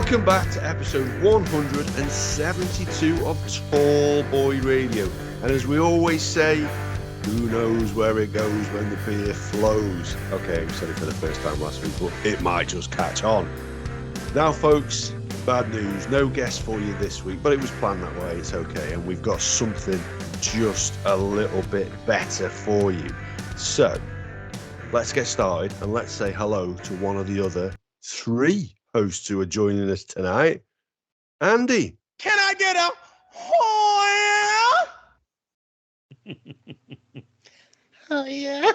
Welcome back to episode 172 of Tall Boy Radio. And as we always say, who knows where it goes when the beer flows? Okay, we said it for the first time last week, but it might just catch on. Now, folks, bad news. No guest for you this week, but it was planned that way. It's okay. And we've got something just a little bit better for you. So, let's get started and let's say hello to one of the other three hosts who are joining us tonight. Andy. Can I get a oh yeah?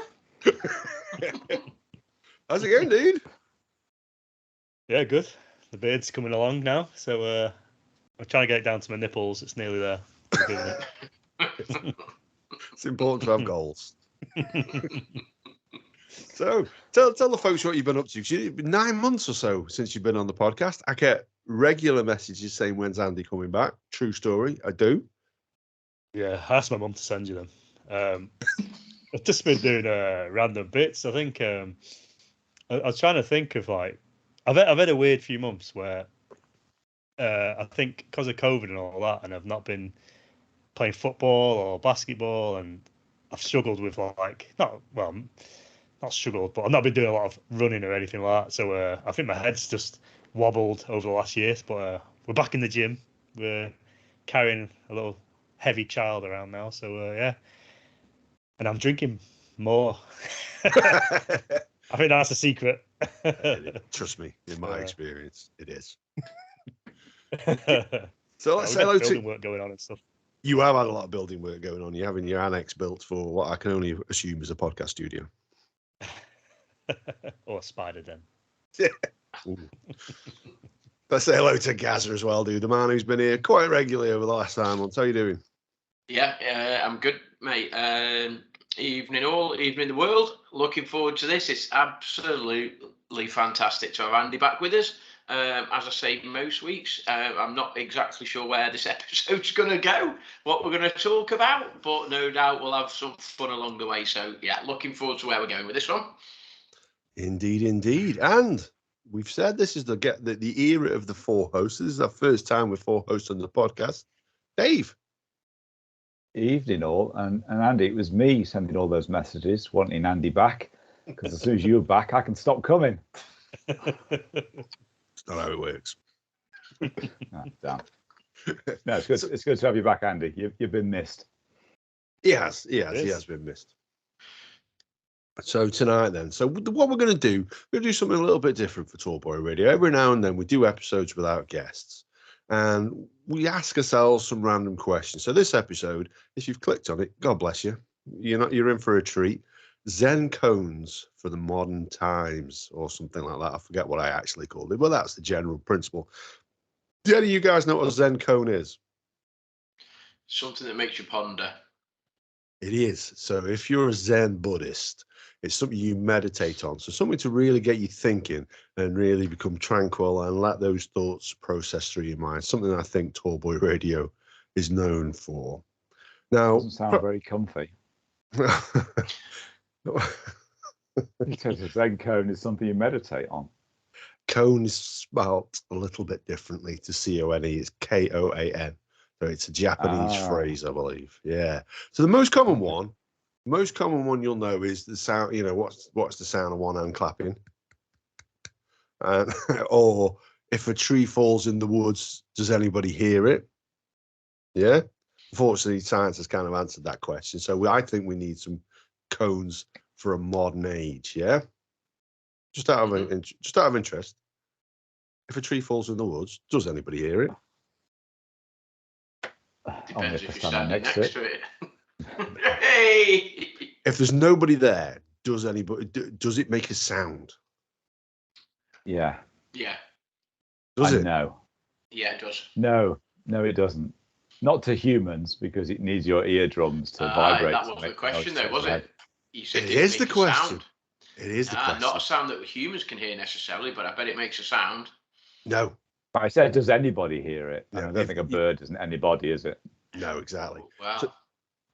How's it going, dude? Yeah, good. The beard's coming along now, so I'm trying to get it down to my nipples. It's nearly there. I'm doing it. It's important to have goals. So, tell the folks what you've been up to. It's been 9 months or so since you've been on the podcast. I get regular messages saying, when's Andy coming back? True story, I do. Yeah, I asked my mum to send you them. I've just been doing random bits. I think I was trying to think of I've had a weird few months where I think because of COVID and all that, and I've not been playing football or basketball, and I've struggled with not struggled, but I've not been doing a lot of running or anything like that. So I think my head's just wobbled over the last year. But we're back in the gym. We're carrying a little heavy child around now. So yeah, and I'm drinking more. I think that's a secret. Trust me, in my experience, it is. So let's say hello to building work going on and stuff. You have had a lot of building work going on. You're having your annex built for what I can only assume is a podcast studio. Or a spider den. Yeah. Let's say hello to Gazza as well, dude. The man who's been here quite regularly over the last 9 months. How are you doing? Yeah, I'm good, mate. Evening all, evening the world. Looking forward to this. It's absolutely fantastic to have Andy back with us. As I say, most weeks, I'm not exactly sure where this episode's going to go, what we're going to talk about, but no doubt we'll have some fun along the way. So, yeah, looking forward to where we're going with this one. Indeed. And we've said this is the era of the four hosts. This is our first time with four hosts on the podcast. Dave. Evening all. And Andy, it was me sending all those messages wanting Andy back, because as soon as you're back, I can stop coming. It's not how it works. Damn. No, it's good. It's good to have you back, Andy. You've been missed. He has been missed. So tonight then, what we're going to do something a little bit different for Tall Boy Radio. Every now and then we do episodes without guests, and we ask ourselves some random questions. So this episode, if you've clicked on it, God bless you. You're in for a treat. Zen koans for the modern times, or something like that. I forget what I actually called it, but that's the general principle. Do any of you guys know what a Zen koan is? Something that makes you ponder. It is. So if you're a Zen Buddhist, it's something you meditate on. So something to really get you thinking and really become tranquil and let those thoughts process through your mind. Something I think Tall Boy Radio is known for. Now, doesn't sound very comfy. Because a Zen koan is something you meditate on. Koan is spelt a little bit differently to C-O-N-E. It's K-O-A-N. So it's a Japanese phrase, I believe. Yeah. So the most common one you'll know is the sound. What's the sound of one hand clapping? Or if a tree falls in the woods, does anybody hear it? Yeah. Unfortunately, science has kind of answered that question. So I think we need some koans for a modern age. Yeah. Just out of interest, if a tree falls in the woods, does anybody hear it? Depends if you're standing next to it. Hey! If there's nobody there, does it make a sound? Yeah. Yeah. Does it? No. Yeah, it does. No, it doesn't. Not to humans, because it needs your eardrums to vibrate. That wasn't the question, though, was it? You said it is the question. Sound. It is the question. Not a sound that humans can hear necessarily, but I bet it makes a sound. No. But I said, does anybody hear it? No, I don't think a bird isn't anybody, is it? No, exactly. Wow. So,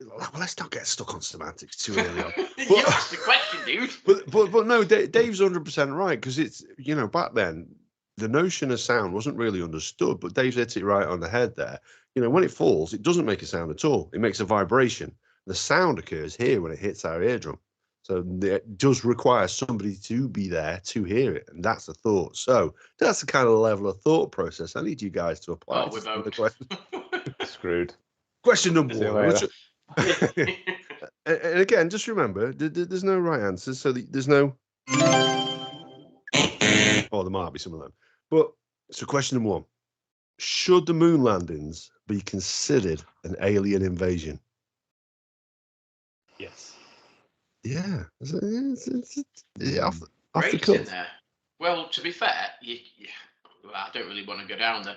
well, let's not get stuck on semantics too early on. You asked the question, dude. But no, Dave's 100% right, because it's, back then, the notion of sound wasn't really understood, but Dave's hit it right on the head there. You know, when it falls, it doesn't make a sound at all. It makes a vibration. The sound occurs here when it hits our eardrum. So it does require somebody to be there to hear it, and that's the thought. So that's the kind of level of thought process I need you guys to apply. Oh, we're to the both question. Screwed. Question number See you one. later. And again, just remember, there's no right answers, so there's no. Oh, there might be some of them. But so, question number one: should the moon landings be considered an alien invasion? Yes. Yeah, off the Great cuff. in there. Well, to be fair, well, I don't really want to go down there.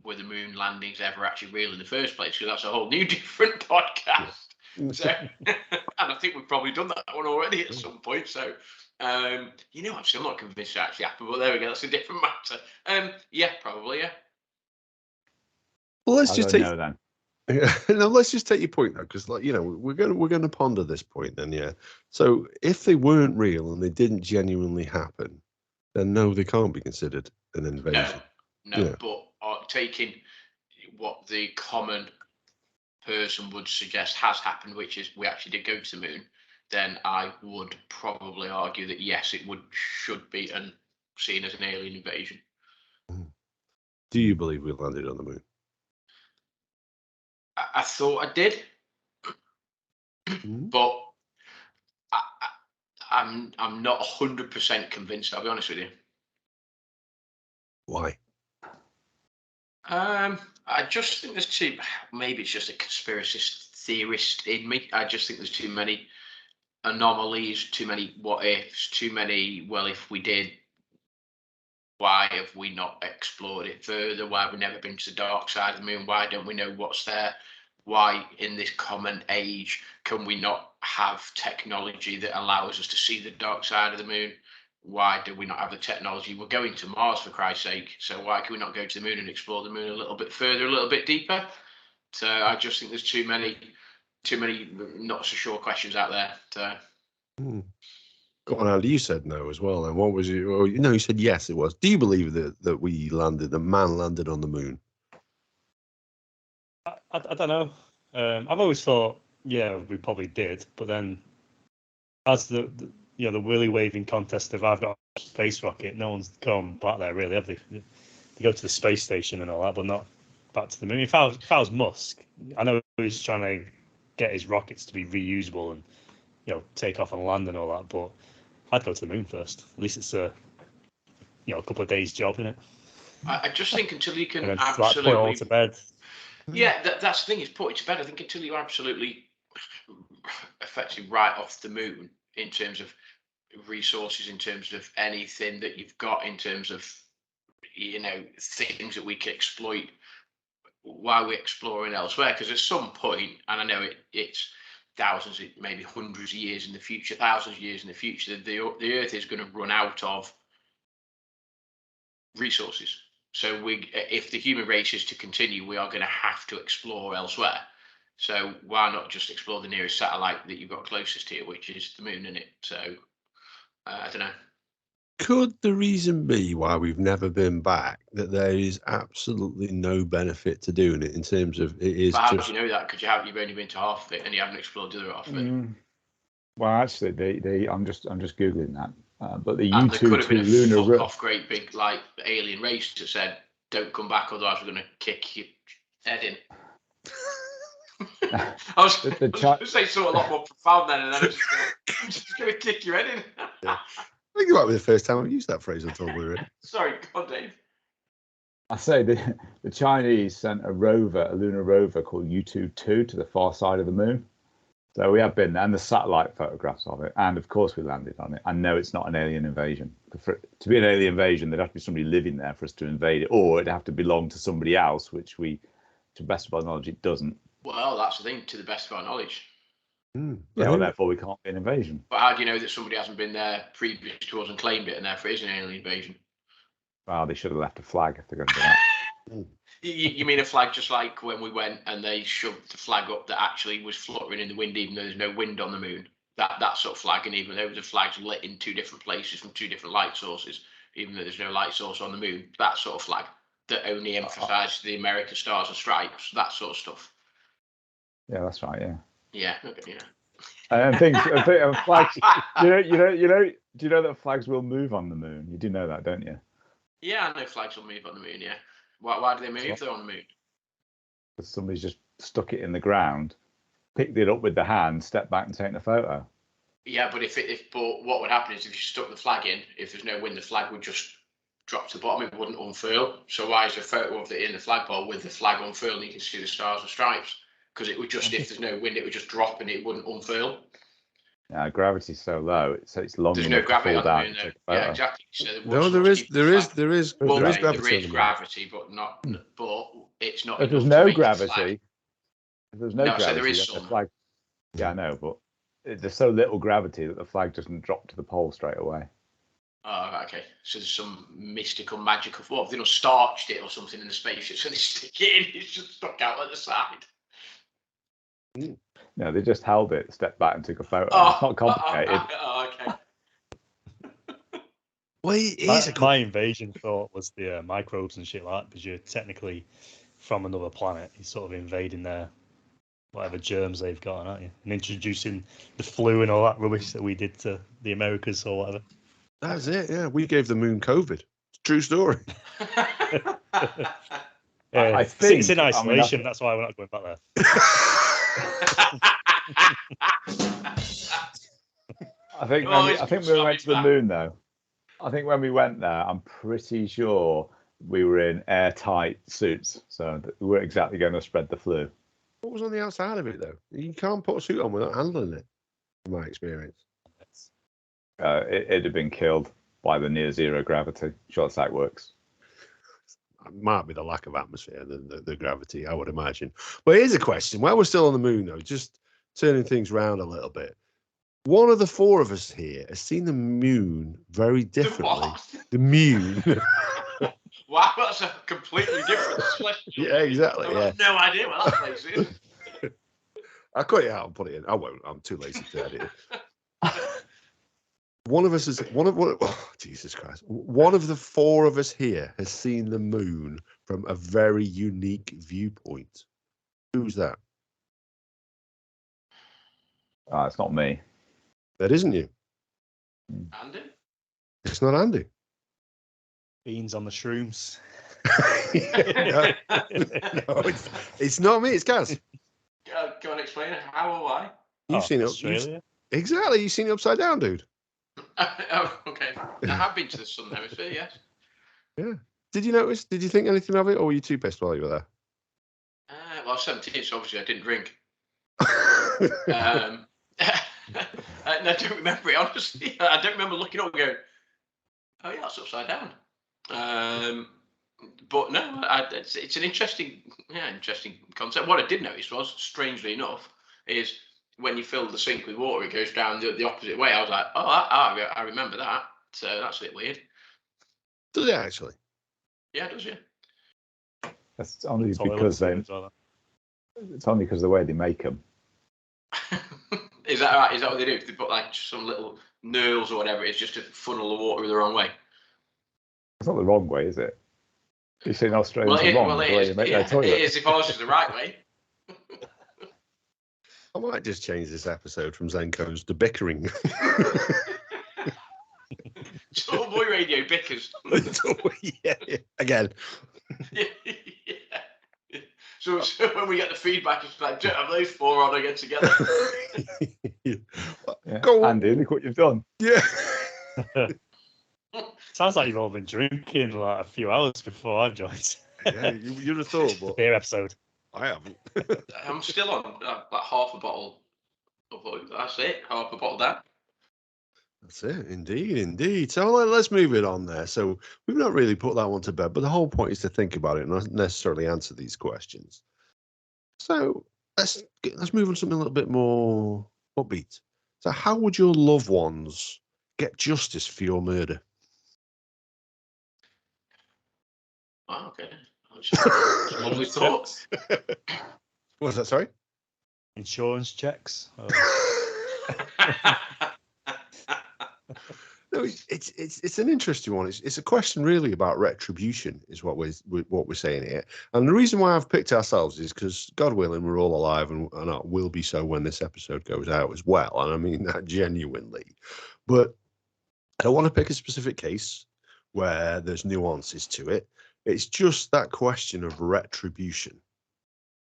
Were the moon landings ever actually real in the first place? Because that's a whole new different podcast. So, and I think we've probably done that one already at some point. So, I'm still not convinced it actually happened, but there we go. That's a different matter. Yeah, probably, yeah. Well, let's I just don't take. know then. No, let's just take your point though, because we're going to ponder this point then. Yeah. So if they weren't real and they didn't genuinely happen, then no, they can't be considered an invasion. No, Yeah. but taking what the common person would suggest has happened, which is we actually did go to the moon, then I would probably argue that yes, it should be seen as an alien invasion. Do you believe we landed on the moon? I thought I did, but I'm not 100% convinced. I'll be honest with you. Why? I just think there's too. Maybe it's just a conspiracy theorist in me. I just think there's too many anomalies, too many what ifs, too many. Well, if we did, why have we not explored it further? Why have we never been to the dark side of the moon? Why don't we know what's there? Why, in this common age, can we not have technology that allows us to see the dark side of the moon? Why do we not have the technology? We're going to Mars, for Christ's sake. So why can we not go to the moon and explore the moon a little bit further, a little bit deeper? So I just think there's too many not so sure questions out there. So. Go on, Andy. You said no as well. And what was it? Well, you said yes. It was. Do you believe that we landed? The man landed on the moon? I don't know. I've always thought, yeah, we probably did, but then as the willy waving contest of I've got a space rocket, no one's gone back there really, have they? They go to the space station and all that, but not back to the moon. If I was Musk, I know he's trying to get his rockets to be reusable and take off and land and all that, but I'd go to the moon first. At least it's a couple of days job, isn't it? I just think until you can and then absolutely put it all to bed. Yeah, that's the thing, is put it to bed. I think until you absolutely effectively right off the moon in terms of resources, in terms of anything that you've got, in terms of things that we can exploit while we're exploring elsewhere. Because at some point, and I know it's thousands, maybe hundreds of years in the future, thousands of years in the future, the Earth is going to run out of resources. So if the human race is to continue, we are going to have to explore elsewhere. So why not just explore the nearest satellite that you've got closest to you, which is the moon, innit? So I don't know. Could the reason be why we've never been back that there is absolutely no benefit to doing it in terms of it is? But how do you know that? Because you've only been to half of it and you haven't explored the other half of it. Well, actually, I'm just googling that. But the and there could have been a lunar fuck off great big alien race that said, "Don't come back, otherwise we're going to kick your head in." I was going to say something a lot more profound then, and then I'm just going to kick your head in. Yeah. I think it might be the first time I've used that phrase until we were in. Sorry, God, Dave. I say the Chinese sent a lunar rover called U-2 to the far side of the moon. So we have been there, and the satellite photographs of it, and of course we landed on it. I know it's not an alien invasion. To be an alien invasion, there'd have to be somebody living there for us to invade it, or it'd have to belong to somebody else, which to the best of our knowledge, it doesn't. Well, that's the thing, to the best of our knowledge. Yeah, well, therefore we can't be an invasion. But how do you know that somebody hasn't been there previous to us and claimed it, and therefore it is an alien invasion? Well, they should have left a flag if they're going to do that. You mean a flag just like when we went and they shoved the flag up that actually was fluttering in the wind, even though there's no wind on the moon? That sort of flag, and even though the flag's lit in two different places from two different light sources, even though there's no light source on the moon. That sort of flag that only emphasises the American stars and stripes, that sort of stuff. Yeah, that's right. Yeah. Yeah. Okay, yeah. And flags. Do you know that flags will move on the moon? You do know that, don't you? Yeah, I know flags will move on the moon. Yeah. Why do they move though on the moon? Because somebody's just stuck it in the ground, picked it up with the hand, stepped back and taken a photo. Yeah, but but what would happen is if you stuck the flag in, if there's no wind, the flag would just drop to the bottom. It wouldn't unfurl. So why is there a photo of it in the flagpole with the flag unfurled and you can see the stars and stripes? Because it would just, if there's no wind, it would just drop and it wouldn't unfurl. Yeah, gravity's so low, so it's long There's enough no gravity to fall on the down. moon, though. Yeah, exactly. So there is gravity. Well, There is gravity, but not. But it's not. If there's enough to no make a gravity, flag. if there's no No, so gravity, there is then some. the flag. Yeah, I know, but there's so little gravity that the flag doesn't drop to the pole straight away. Oh, okay. So there's some mystical, magical. What? They starched it or something in the spaceship, so they stick it in. It's just stuck out at the side. No, they just held it, stepped back, and took a photo. It's not complicated. Okay. Well, my invasion thought was the microbes and shit like that, because you're technically from another planet. You're sort of invading their whatever germs they've got, aren't you? And introducing the flu and all that rubbish that we did to the Americas or whatever. That's it. Yeah, we gave the moon COVID. True story. I think it's in isolation. That's why we're not going back there. I think we went to the moon though. I think when we went there, I'm pretty sure we were in airtight suits, so we weren't exactly going to spread the flu. What was on the outside of it though? You can't put a suit on without handling it, in my experience. It'd have been killed by the near zero gravity. Sure, that's how it works. It might be the lack of atmosphere than the gravity, I would imagine. But here's a question. While we're still on the moon, though, just turning things around a little bit. One of the four of us here has seen the moon very differently. The moon. Wow, that's a completely different question. Yeah, exactly. I've got no idea what that place is. I'll cut it out and put it in. I won't. I'm too lazy to edit it. One of us is Jesus Christ. One of the four of us here has seen the moon from a very unique viewpoint. Who's that? It's not me. That isn't you. Andy? It's not Andy. Beans on the shrooms. No, it's not me. It's Gaz. Go and explain it. How or why? You've seen it. Australia. Exactly. You've seen it upside down, dude. Oh, okay. I have been to the Southern Hemisphere, yes. Yeah. Did you notice? Did you think anything of it, or were you too pissed while you were there? Well, I was 17, so obviously I didn't drink. I don't remember it, honestly. I don't remember looking up and going, oh, yeah, that's upside down. But no, it's an interesting concept. What I did notice was, strangely enough, is when you fill the sink with water, it goes down the opposite way. I was like, oh, I remember that. So that's a bit weird. Does it actually? Yeah, it does, yeah. That's only because it's only because of the way they make them. Is that right? Is that what they do? They put like some little knurls or whatever it is just to funnel the water the wrong way? It's not the wrong way, is it? You say in Australia it's wrong the way you make their toilet. It is if ours is the right way. I might just change this episode from Zenko's to bickering. Tall boy radio bickers. Yeah, again. Yeah. So when we get the feedback, it's like, have those four on again together? Yeah. Go on. Andy, look what you've done. Yeah. Sounds like you've all been drinking like a few hours before I've joined. Yeah, you'd have thought, but beer episode. I haven't. I'm still on like half a bottle. That's it, half a bottle down. That's it, indeed. So let's move it on there. So we've not really put that one to bed, but the whole point is to think about it and not necessarily answer these questions. So let's move on to something a little bit more upbeat. So how would your loved ones get justice for your murder? Oh, okay. Lovely thoughts. What was that, sorry? Insurance checks. No, it's an interesting one. It's a question really about retribution, is what we're saying here. And the reason why I've picked ourselves is because, God willing, we're all alive and will be so when this episode goes out as well. And I mean that genuinely. But I don't want to pick a specific case where there's nuances to it. It's just that question of retribution.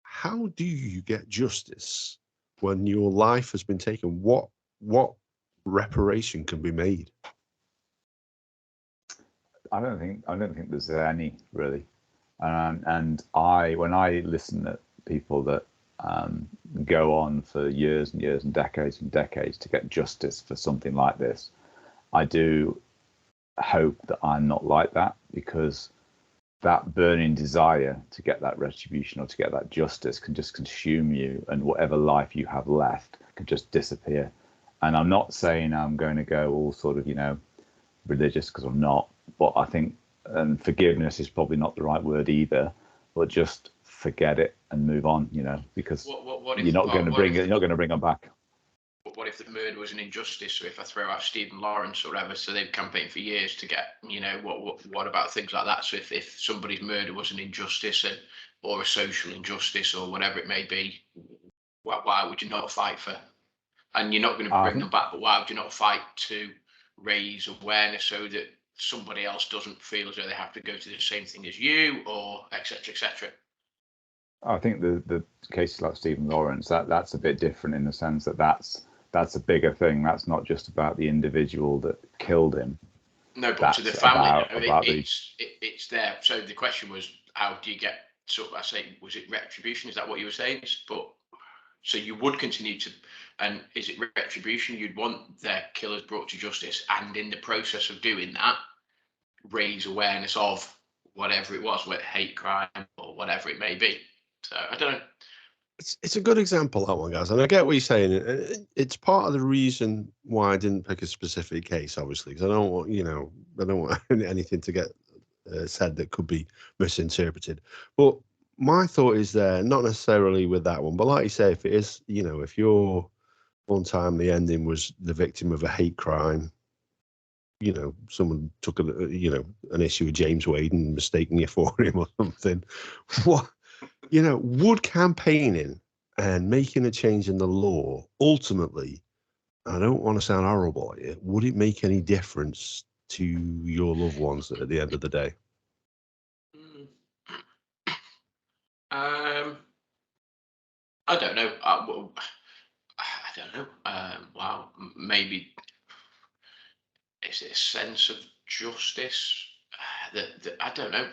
How do you get justice when your life has been taken? What reparation can be made? I don't think there's any really, and when I listen to people that go on for years and years and decades to get justice for something like this, I do hope that I'm not like that, because that burning desire to get that retribution or to get that justice can just consume you, and whatever life you have left can just disappear. And I'm not saying I'm going to go all sort of, religious, because I'm not, but I think, and forgiveness is probably not the right word either, but just forget it and move on, because what if, you're not going to bring them back. What if the murder was an injustice? So if I throw out Stephen Lawrence or whatever, so they've campaigned for years to get, what about things like that? So if somebody's murder was an injustice or a social injustice or whatever it may be, why would you not fight for? And you're not going to bring them back, but why would you not fight to raise awareness so that somebody else doesn't feel as though they have to go through the same thing as you, or et cetera, et cetera? I think the cases like Stephen Lawrence, that's a bit different in the sense that that's a bigger thing. That's not just about the individual that killed him. No, but to the family, it's there. So the question was, how do you get was it retribution? Is that what you were saying? But so you would continue to, and is it retribution? You'd want their killers brought to justice, and in the process of doing that, raise awareness of whatever it was, whether hate crime or whatever it may be. So I don't know. It's a good example, that one, guys, and I get what you're saying. It's part of the reason why I didn't pick a specific case, obviously, because I don't want anything to get said that could be misinterpreted. But my thought is there, not necessarily with that one, but like you say, if it is, if your untimely ending was the victim of a hate crime, someone took an issue with James Wade and mistaking you for him or something, what? Would campaigning and making a change in the law ultimately, I don't want to sound horrible at it, would it make any difference to your loved ones at the end of the day? I don't know. I don't know. Wow, maybe is it a sense of justice? That I don't know.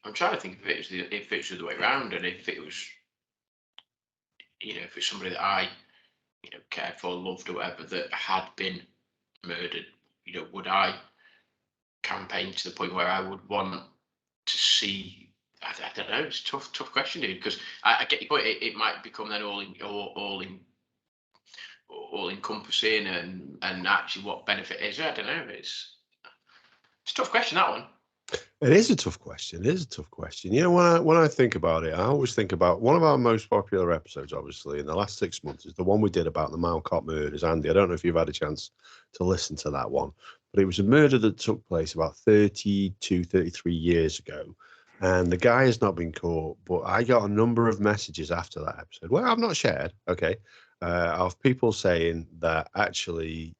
I'm trying to think if it's the other way around, and if it was, if it's somebody that I, cared for, loved, or whatever, that had been murdered, would I campaign to the point where I would want to see? I don't know. It's a tough question, dude. Because I get your point. It might become then all encompassing, and actually, what benefit is it? I don't know. It's a tough question, that one. It is a tough question. When I think about it, I always think about one of our most popular episodes, obviously, in the last 6 months, is the one we did about the Mount Cop murders. Andy, I don't know if you've had a chance to listen to that one, but it was a murder that took place about 32, 33 years ago. And the guy has not been caught, but I got a number of messages after that episode. Well, I've not shared, of people saying that actually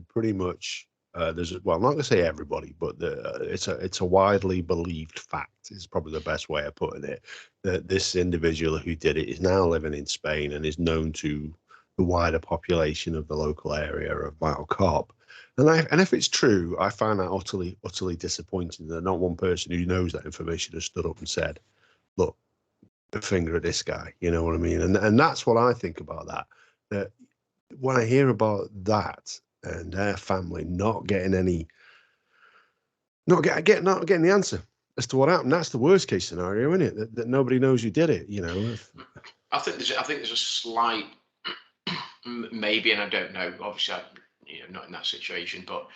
pretty much I'm not going to say everybody, but it's a widely believed fact is probably the best way of putting it, that this individual who did it is now living in Spain and is known to the wider population of the local area of Mount Cop. And if it's true, I find that utterly disappointing that not one person who knows that information has stood up and said, look, the finger at this guy, you know what I mean? And that's what I think about that when I hear about that and their family not getting the answer as to what happened, that's the worst case scenario, isn't it? That nobody knows who did it, I think there's a slight maybe, and I don't know, obviously I'm not in that situation, but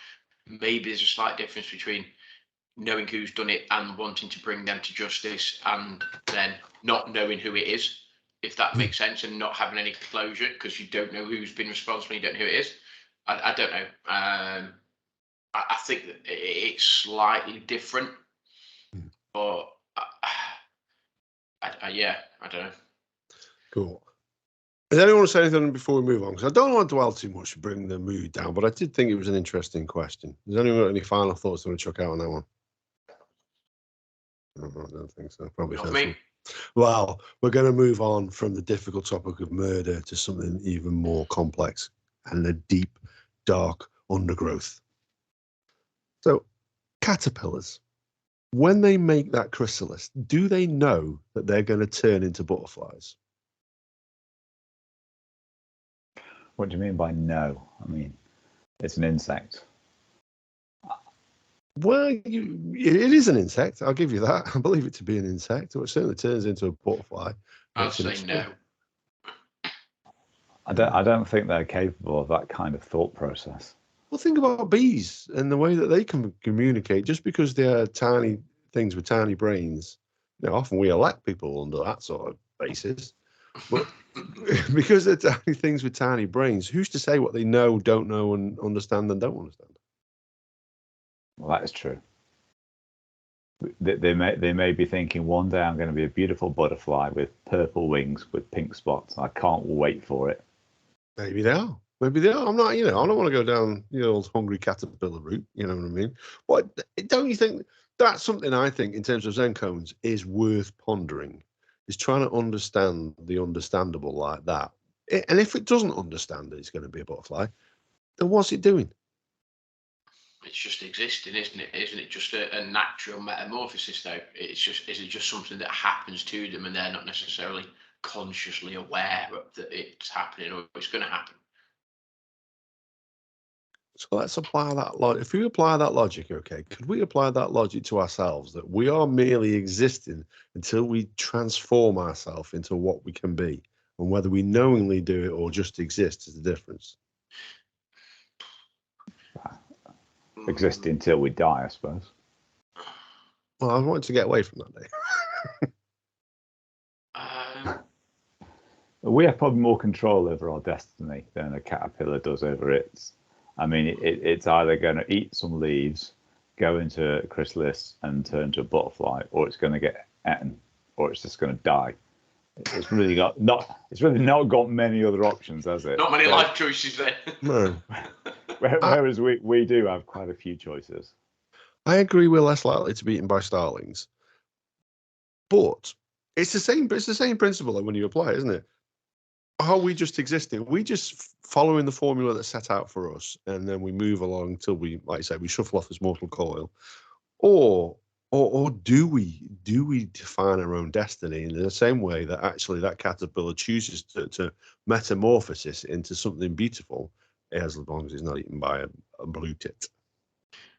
maybe there's a slight difference between knowing who's done it and wanting to bring them to justice, and then not knowing who it is. if that makes sense, and not having any closure because you don't know who's been responsible, you don't know who it is. I don't know. I think that it's slightly different, but yeah, I don't know. Cool. Does anyone want to say anything before we move on? Because I don't want to dwell too much to bring the mood down, but I did think it was an interesting question. Does anyone got any final thoughts they want to chuck out on that one? No, I don't think so. Probably Not so. me. Well, we're going to move on from the difficult topic of murder to something even more complex and the deep, dark undergrowth. So, caterpillars, when they make that chrysalis, do they know that they're going to turn into butterflies? What do you mean by no? I mean, it's an insect. Well, it is an insect. I'll give you that. I believe it to be an insect. Or it certainly turns into a butterfly. I'll say no. I don't think they're capable of that kind of thought process. Well, think about bees and the way that they can communicate. Just because they're tiny things with tiny brains, often we elect people under that sort of basis. But because they're tiny things with tiny brains, who's to say what they know, don't know, and understand and don't understand? Well, that is true. They may be thinking one day I'm going to be a beautiful butterfly with purple wings with pink spots. I can't wait for it. Maybe they are. Maybe they are. I'm not. I don't want to go down the old hungry caterpillar route. You know what I mean? What don't you think? That's something I think in terms of Zen cones is worth pondering. Is trying to understand the understandable like that. And if it doesn't understand it's going to be a butterfly, then what's it doing? It's just existing, isn't it? Isn't it just a natural metamorphosis, though? Is it just something that happens to them and they're not necessarily consciously aware of that it's happening or it's going to happen? So let's apply that logic. If we apply that logic, okay, could we apply that logic to ourselves that we are merely existing until we transform ourselves into what we can be? And whether we knowingly do it or just exist is the difference. Existing until we die, I suppose. Well, I wanted to get away from that day. We have probably more control over our destiny than a caterpillar does over its. I mean, it's either going to eat some leaves, go into a chrysalis and turn to a butterfly, or it's going to get eaten, or it's just going to die. It's really not got many other options, has it? Not many life choices there. No. Whereas we do have quite a few choices. I agree we're less likely to be eaten by starlings. But it's the same principle when you apply it, isn't it? Are we just existing? We just following the formula that's set out for us, and then we move along till we, like I said, we shuffle off this mortal coil, or do we define our own destiny in the same way that actually that caterpillar chooses to metamorphosis into something beautiful, as long as it's not eaten by a blue tit?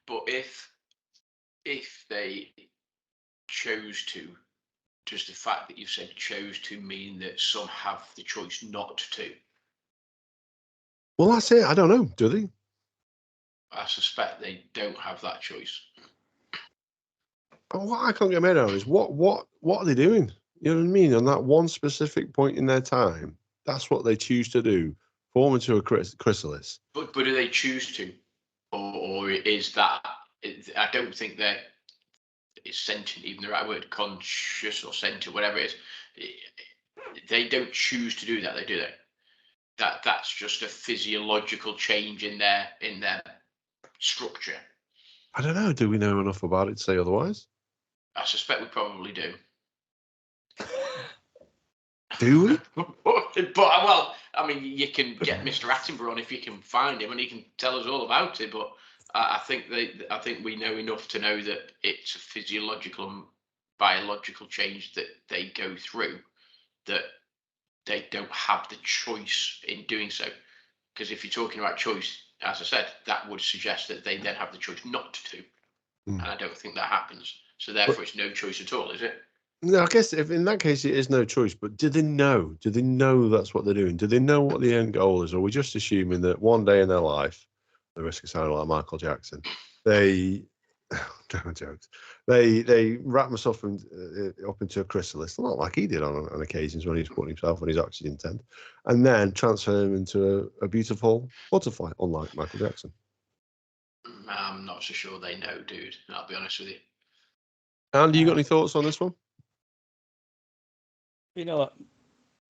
But if they chose to, does the fact that you said chose to mean that some have the choice not to? Well, that's it. I don't know. Do they? I suspect they don't have that choice. But what I can't get my head around is what are they doing? You know what I mean? On that one specific point in their time, that's what they choose to do. Form into a chrysalis. But do they choose to, or is that? I don't think that is sentient, even the right word, conscious or sentient, whatever it is. They don't choose to do that, do they? That's just a physiological change in their structure. I don't know. Do we know enough about it to say otherwise? I suspect we probably do. Do we? But well, I mean, you can get Mr. Attenborough on if you can find him, and he can tell us all about it. But I think we know enough to know that it's a physiological and biological change that they go through, that they don't have the choice in doing so. Because if you're talking about choice, as I said, that would suggest that they then have the choice not to. And I don't think that happens. So therefore, it's no choice at all, is it? No, I guess if in that case it is no choice. But do they know? Do they know that's what they're doing? Do they know what the end goal is? Or are we just assuming that one day in their life, the risk of sounding like Michael Jackson, they No jokes. They wrap myself up into a chrysalis, a lot like he did on occasions when he was putting himself on his oxygen tent, and then transfer him into a beautiful butterfly, unlike Michael Jackson. I'm not so sure they know, dude. I'll be honest with you. Andy, you got any thoughts on this one? You know,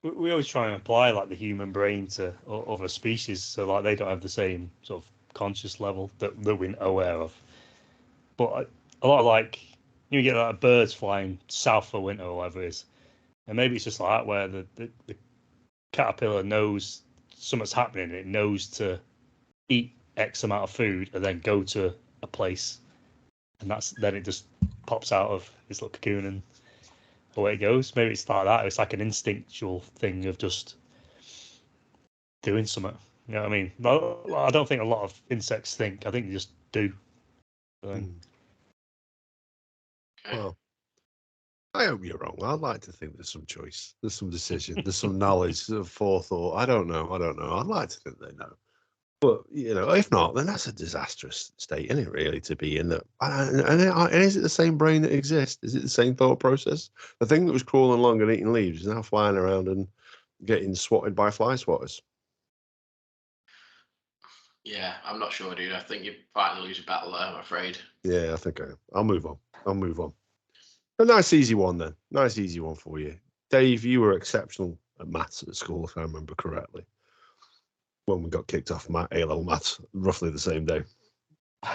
we always try and apply like the human brain to other species, so like they don't have the same sort of conscious level that we're aware of. But a lot of like you get like birds flying south for winter or whatever it is, and maybe it's just like that where the caterpillar knows something's happening. It knows to eat X amount of food and then go to a place, and then it just pops out of its little cocoon and away it goes. Maybe it's like that. It's like an instinctual thing of just doing something. You know what I mean? I don't think a lot of insects think. I think they just do. Well, I hope you're wrong. I'd like to think there's some choice, there's some decision, there's some knowledge, forethought. I don't know. I'd like to think they know. But, if not, then that's a disastrous state, isn't it, really, to be in? And is it the same brain that exists? Is it the same thought process? The thing that was crawling along and eating leaves is now flying around and getting swatted by fly swatters. Yeah, I'm not sure, dude. I think you're fighting to lose a battle there, I'm afraid. Yeah, I think I'll move on. A nice, easy one, then. Nice, easy one for you. Dave, you were exceptional at maths at school, if I remember correctly. When we got kicked off A-level maths, roughly the same day.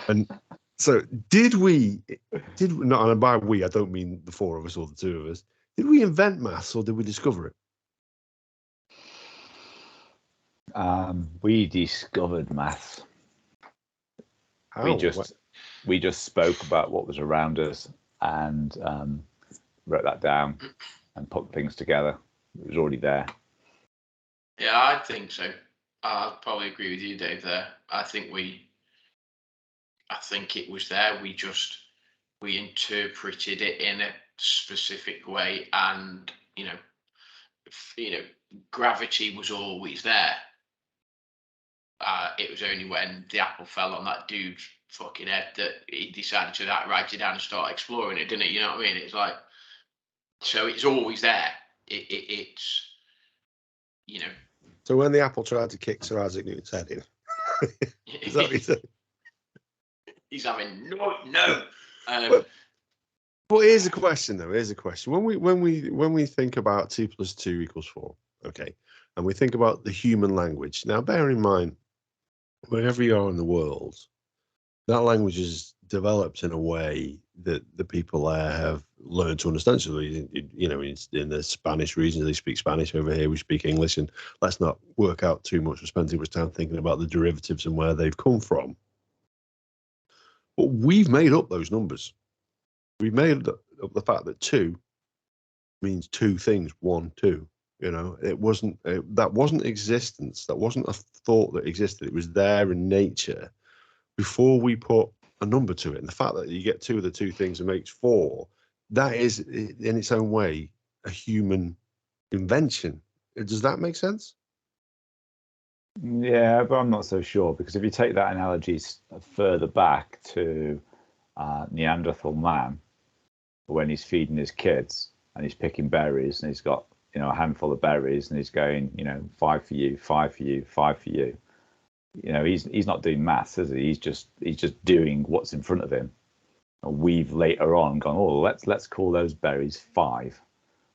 And so did we, not, and by we, I don't mean the four of us or the two of us, did we invent maths or did we discover it? We discovered maths. How? We just spoke about what was around us and wrote that down and put things together. It was already there. Yeah, I think so. I'll probably agree with you, Dave, there. I think it was there. We interpreted it in a specific way, and gravity was always there. It was only when the apple fell on that dude's fucking head that he decided to write it down and start exploring it, didn't it? You know what I mean? It's like, so it's always there. It's So when the apple tried to kick Sir Isaac Newton's head in, is that what you said? He's having no. But here's a question, though. Here's a question. When we think about 2 + 2 = 4, okay, and we think about the human language. Now, bear in mind, wherever you are in the world, that language is developed in a way that the people there have learned to understand. So, in the Spanish region, they speak Spanish. Over here, we speak English, and let's not work out too much. We're spending too much time thinking about the derivatives and where they've come from. But we've made up those numbers. We made up the fact that 2 means 2 things, 1, 2. It wasn't that wasn't existence. That wasn't a thought that existed. It was there in nature before we put a number to it. And the fact that you get 2 of the 2 things and makes 4, that is in its own way a human invention. Does that make sense? Yeah, but I'm not so sure, because if you take that analogy further back to Neanderthal man, when he's feeding his kids and he's picking berries and he's got a handful of berries and he's going 5 for you, 5 for you, 5 for you. He's not doing maths, is he? He's just doing what's in front of him. And we've later on gone, let's call those berries 5.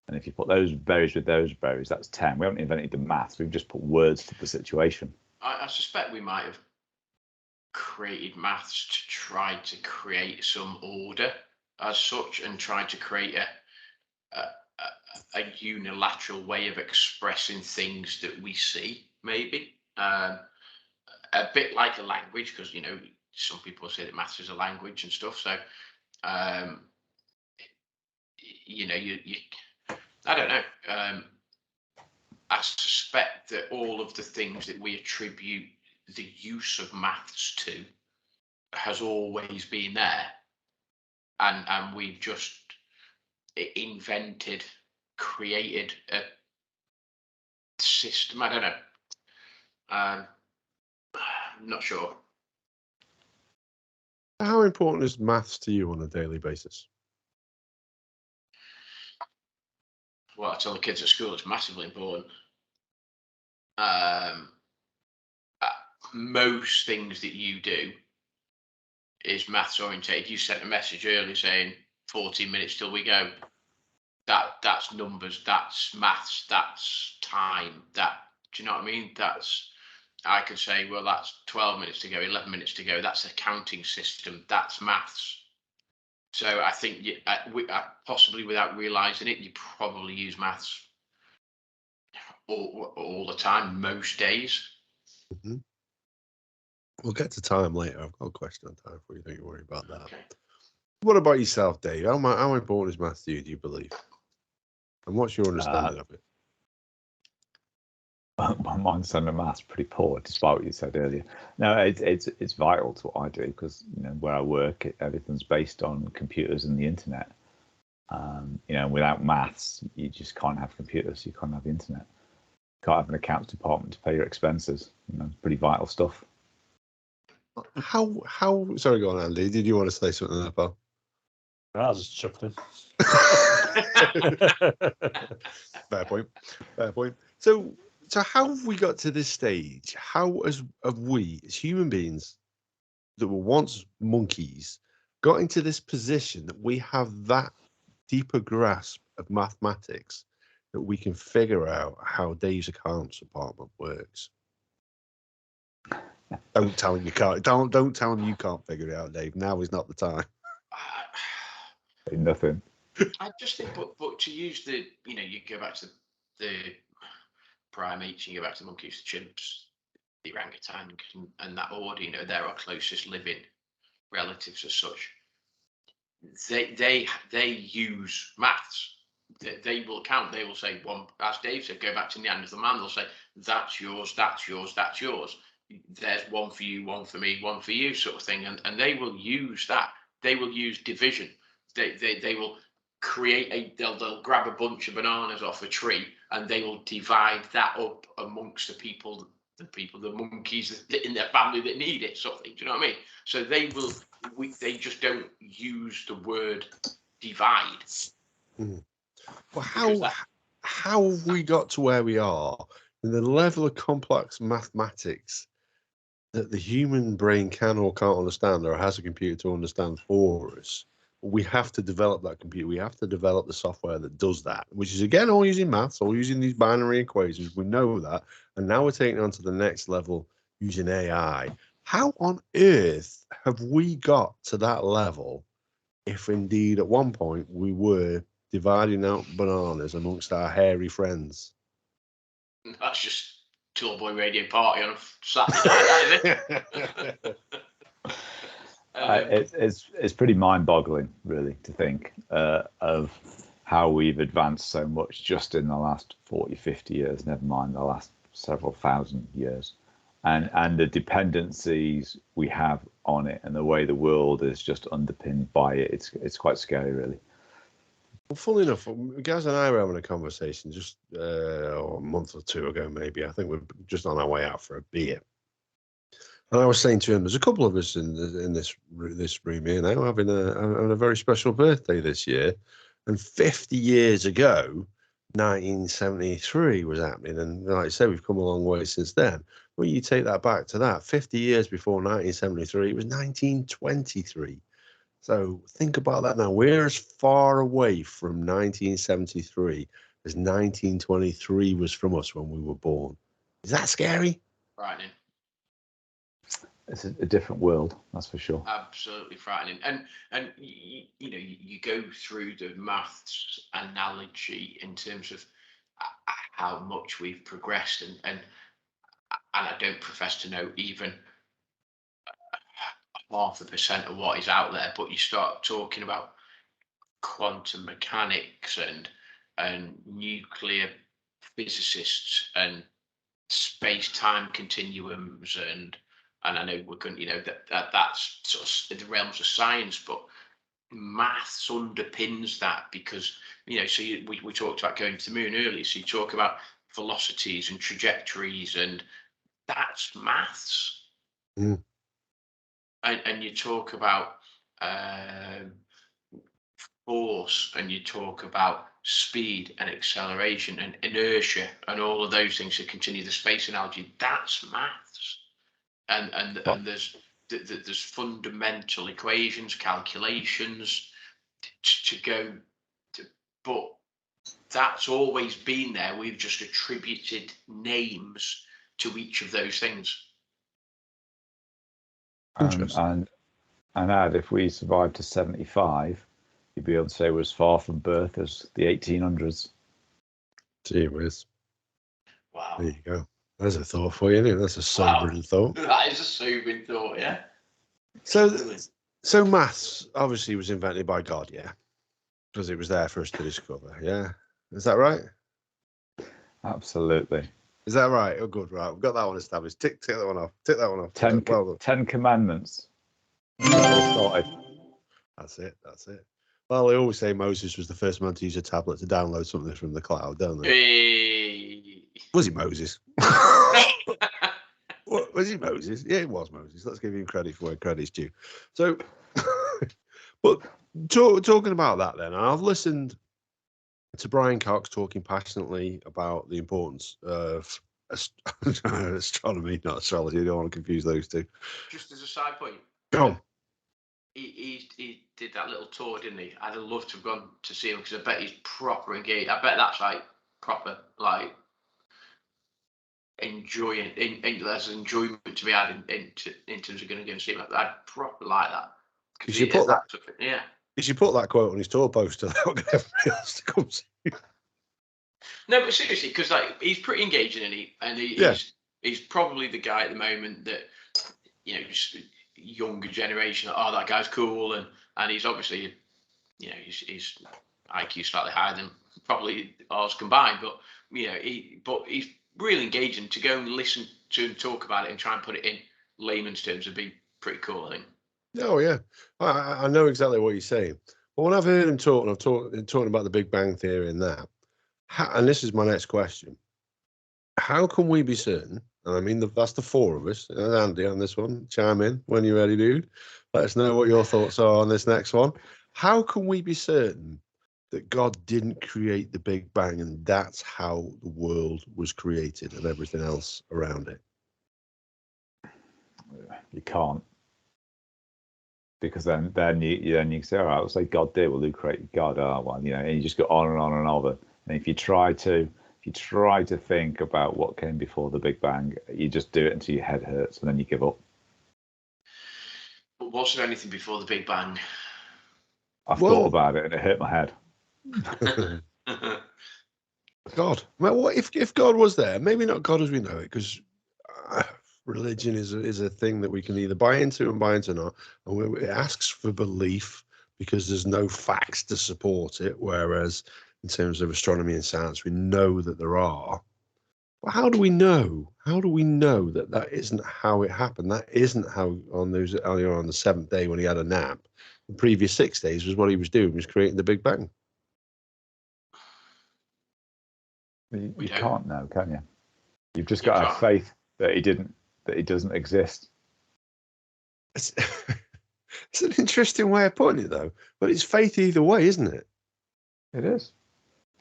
And if you put those berries with those berries, that's 10. We haven't invented the maths. We've just put words to the situation. I suspect we might have created maths to try to create some order as such, and try to create a unilateral way of expressing things that we see, maybe. A bit like a language, because some people say that maths is a language and stuff. So you I don't know. I suspect that all of the things that we attribute the use of maths to has always been there, and we've just created a system. I don't know. I'm not sure. How important is maths to you on a daily basis? Well, I tell the kids at school it's massively important. Most things that you do is maths orientated. You sent a message earlier saying 14 minutes till we go. That's numbers, that's maths, that's time. That, do you know what I mean? I could say, well, that's 12 minutes to go, 11 minutes to go. That's a counting system. That's maths. So I think possibly without realizing it, you probably use maths all the time, most days. Mm-hmm. We'll get to time later. I've got a question on time for you. Don't you worry about that. Okay. What about yourself, Dave? How important is maths to you, do you believe? And what's your understanding of it? My understanding of maths pretty poor, despite what you said earlier. No, it's vital to what I do because where I work, everything's based on computers and the internet. Without maths, you just can't have computers. You can't have the internet. You can't have an accounts department to pay your expenses. Pretty vital stuff. How? Sorry, go on, Andy. Did you want to say something there, pal? I was just chuckling. Fair point. So how have we got to this stage? How have we, as human beings that were once monkeys, got into this position that we have that deeper grasp of mathematics that we can figure out how Dave's accounts department works? Don't tell him you can't. Don't tell him you can't figure it out, Dave. Now is not the time. Nothing. I just think, but to use you go back to the primates, you go back to the monkeys, the chimps, the orangutan, and that order. They're our closest living relatives as such. They use maths. They will count. They will say one, as Dave said, go back to Neanderthal man. They'll say that's yours, that's yours, that's yours. There's one for you, one for me, one for you, sort of thing. And they will use that. They will use division. They will create they'll grab a bunch of bananas off a tree and they will divide that up amongst the monkeys in their family that need it, sort of thing. Do you know what I mean? So they just don't use the word divide. Well, how have we got to where we are in the level of complex mathematics that the human brain can or can't understand or has a computer to understand for us? We have to develop that computer. We have to develop the software that does that, which is, again, all using maths, all using these binary equations. We know that. And now we're taking it on to the next level using AI. How on earth have we got to that level if indeed at one point we were dividing out bananas amongst our hairy friends? That's just Toolboy Radio Party on a Saturday night, that is it? It's pretty mind-boggling, really, to think of how we've advanced so much just in the last 40, 50 years, never mind the last several thousand years. And the dependencies we have on it and the way the world is just underpinned by it, it's quite scary, really. Well, funnily enough, Gaz and I were having a conversation just a month or two ago, maybe. I think we're just on our way out for a beer. And I was saying to him, there's a couple of us in this room here now having a very special birthday this year. And 50 years ago, 1973 was happening. And like I said, we've come a long way since then. Well, you take that back to that, 50 years before 1973, it was 1923. So think about that now. We're as far away from 1973 as 1923 was from us when we were born. Is that scary? Frightening. It's a different world, that's for sure. Absolutely frightening. And you go through the maths analogy in terms of how much we've progressed, and I don't profess to know even 0.5% of what is out there, but you start talking about quantum mechanics and nuclear physicists and space-time continuums and I know we're going, that's sort of the realms of science, but maths underpins that because, so we talked about going to the moon earlier, so you talk about velocities and trajectories and that's maths. and you talk about force, and you talk about speed and acceleration and inertia and all of those things to continue the space analogy, that's maths. And there's fundamental equations, calculations to go to, but that's always been there. We've just attributed names to each of those things. And Ad, if we survived to 75, you'd be able to say we're as far from birth as the 1800s. Gee whiz. Wow. There you go. There's a thought for you, isn't it? That's a sobering thought. That is a sobering thought, yeah. So maths obviously was invented by God, yeah? Because it was there for us to discover, yeah? Is that right? Absolutely. Is that right? Oh, good, right. We've got that one established. Tick that one off. Tick that one off. 10 commandments. That's it. Well, they always say Moses was the first man to use a tablet to download something from the cloud, don't they? Hey. Was it Moses? Was it Moses? Yeah, it was Moses. Let's give him credit for where credit's due. So, but talking about that then, I've listened to Brian Cox talking passionately about the importance of astronomy, not astrology. I don't want to confuse those two. Just as a side point. Go on. He did that little tour, didn't he? I'd have loved to have gone to see him because I bet he's proper engaged. I bet that's like proper, like enjoying. There's enjoyment to be had in terms of going to go and see him. I'd proper like that. You should put that. Yeah. You should put that quote on his tour poster. That will get everybody else to come see you. No, but seriously, because like he's pretty engaging, he's probably the guy at the moment that just younger generation. Oh, that guy's cool, and he's obviously, his IQ slightly higher than probably ours combined, but he's really engaging. To go and listen to him talk about it and try and put it in layman's terms would be pretty cool, I think. Oh yeah, I know exactly what you're saying. But when I've heard him talk, and I've talking about the Big Bang Theory and that, and this is my next question: how can we be certain? And I mean, that's the four of us. Andy on this one, chime in when you're ready, dude. Let us know what your thoughts are on this next one. How can we be certain that God didn't create the Big Bang and that's how the world was created and everything else around it? You can't. Because then you can say, all right, we'll say God did. Well, who created God? Oh, well, and you just go on and on and on. And if you try to think about what came before the Big Bang, you just do it until your head hurts and then you give up. But was there anything before the Big Bang? I've thought about it and it hurt my head. God, well, what if God was there? Maybe not God as we know it, because religion is a thing that we can either buy into and buy into not, and it asks for belief because there's no facts to support it. Whereas in terms of astronomy and science, we know that there are. But how do we know? How do we know that isn't how it happened? That isn't how on the seventh day when he had a nap. The previous 6 days was what he was doing, was creating the Big Bang. You can't know, can you? You've just got to have faith that he doesn't exist. It's an interesting way of putting it, though. But it's faith either way, isn't it? It is.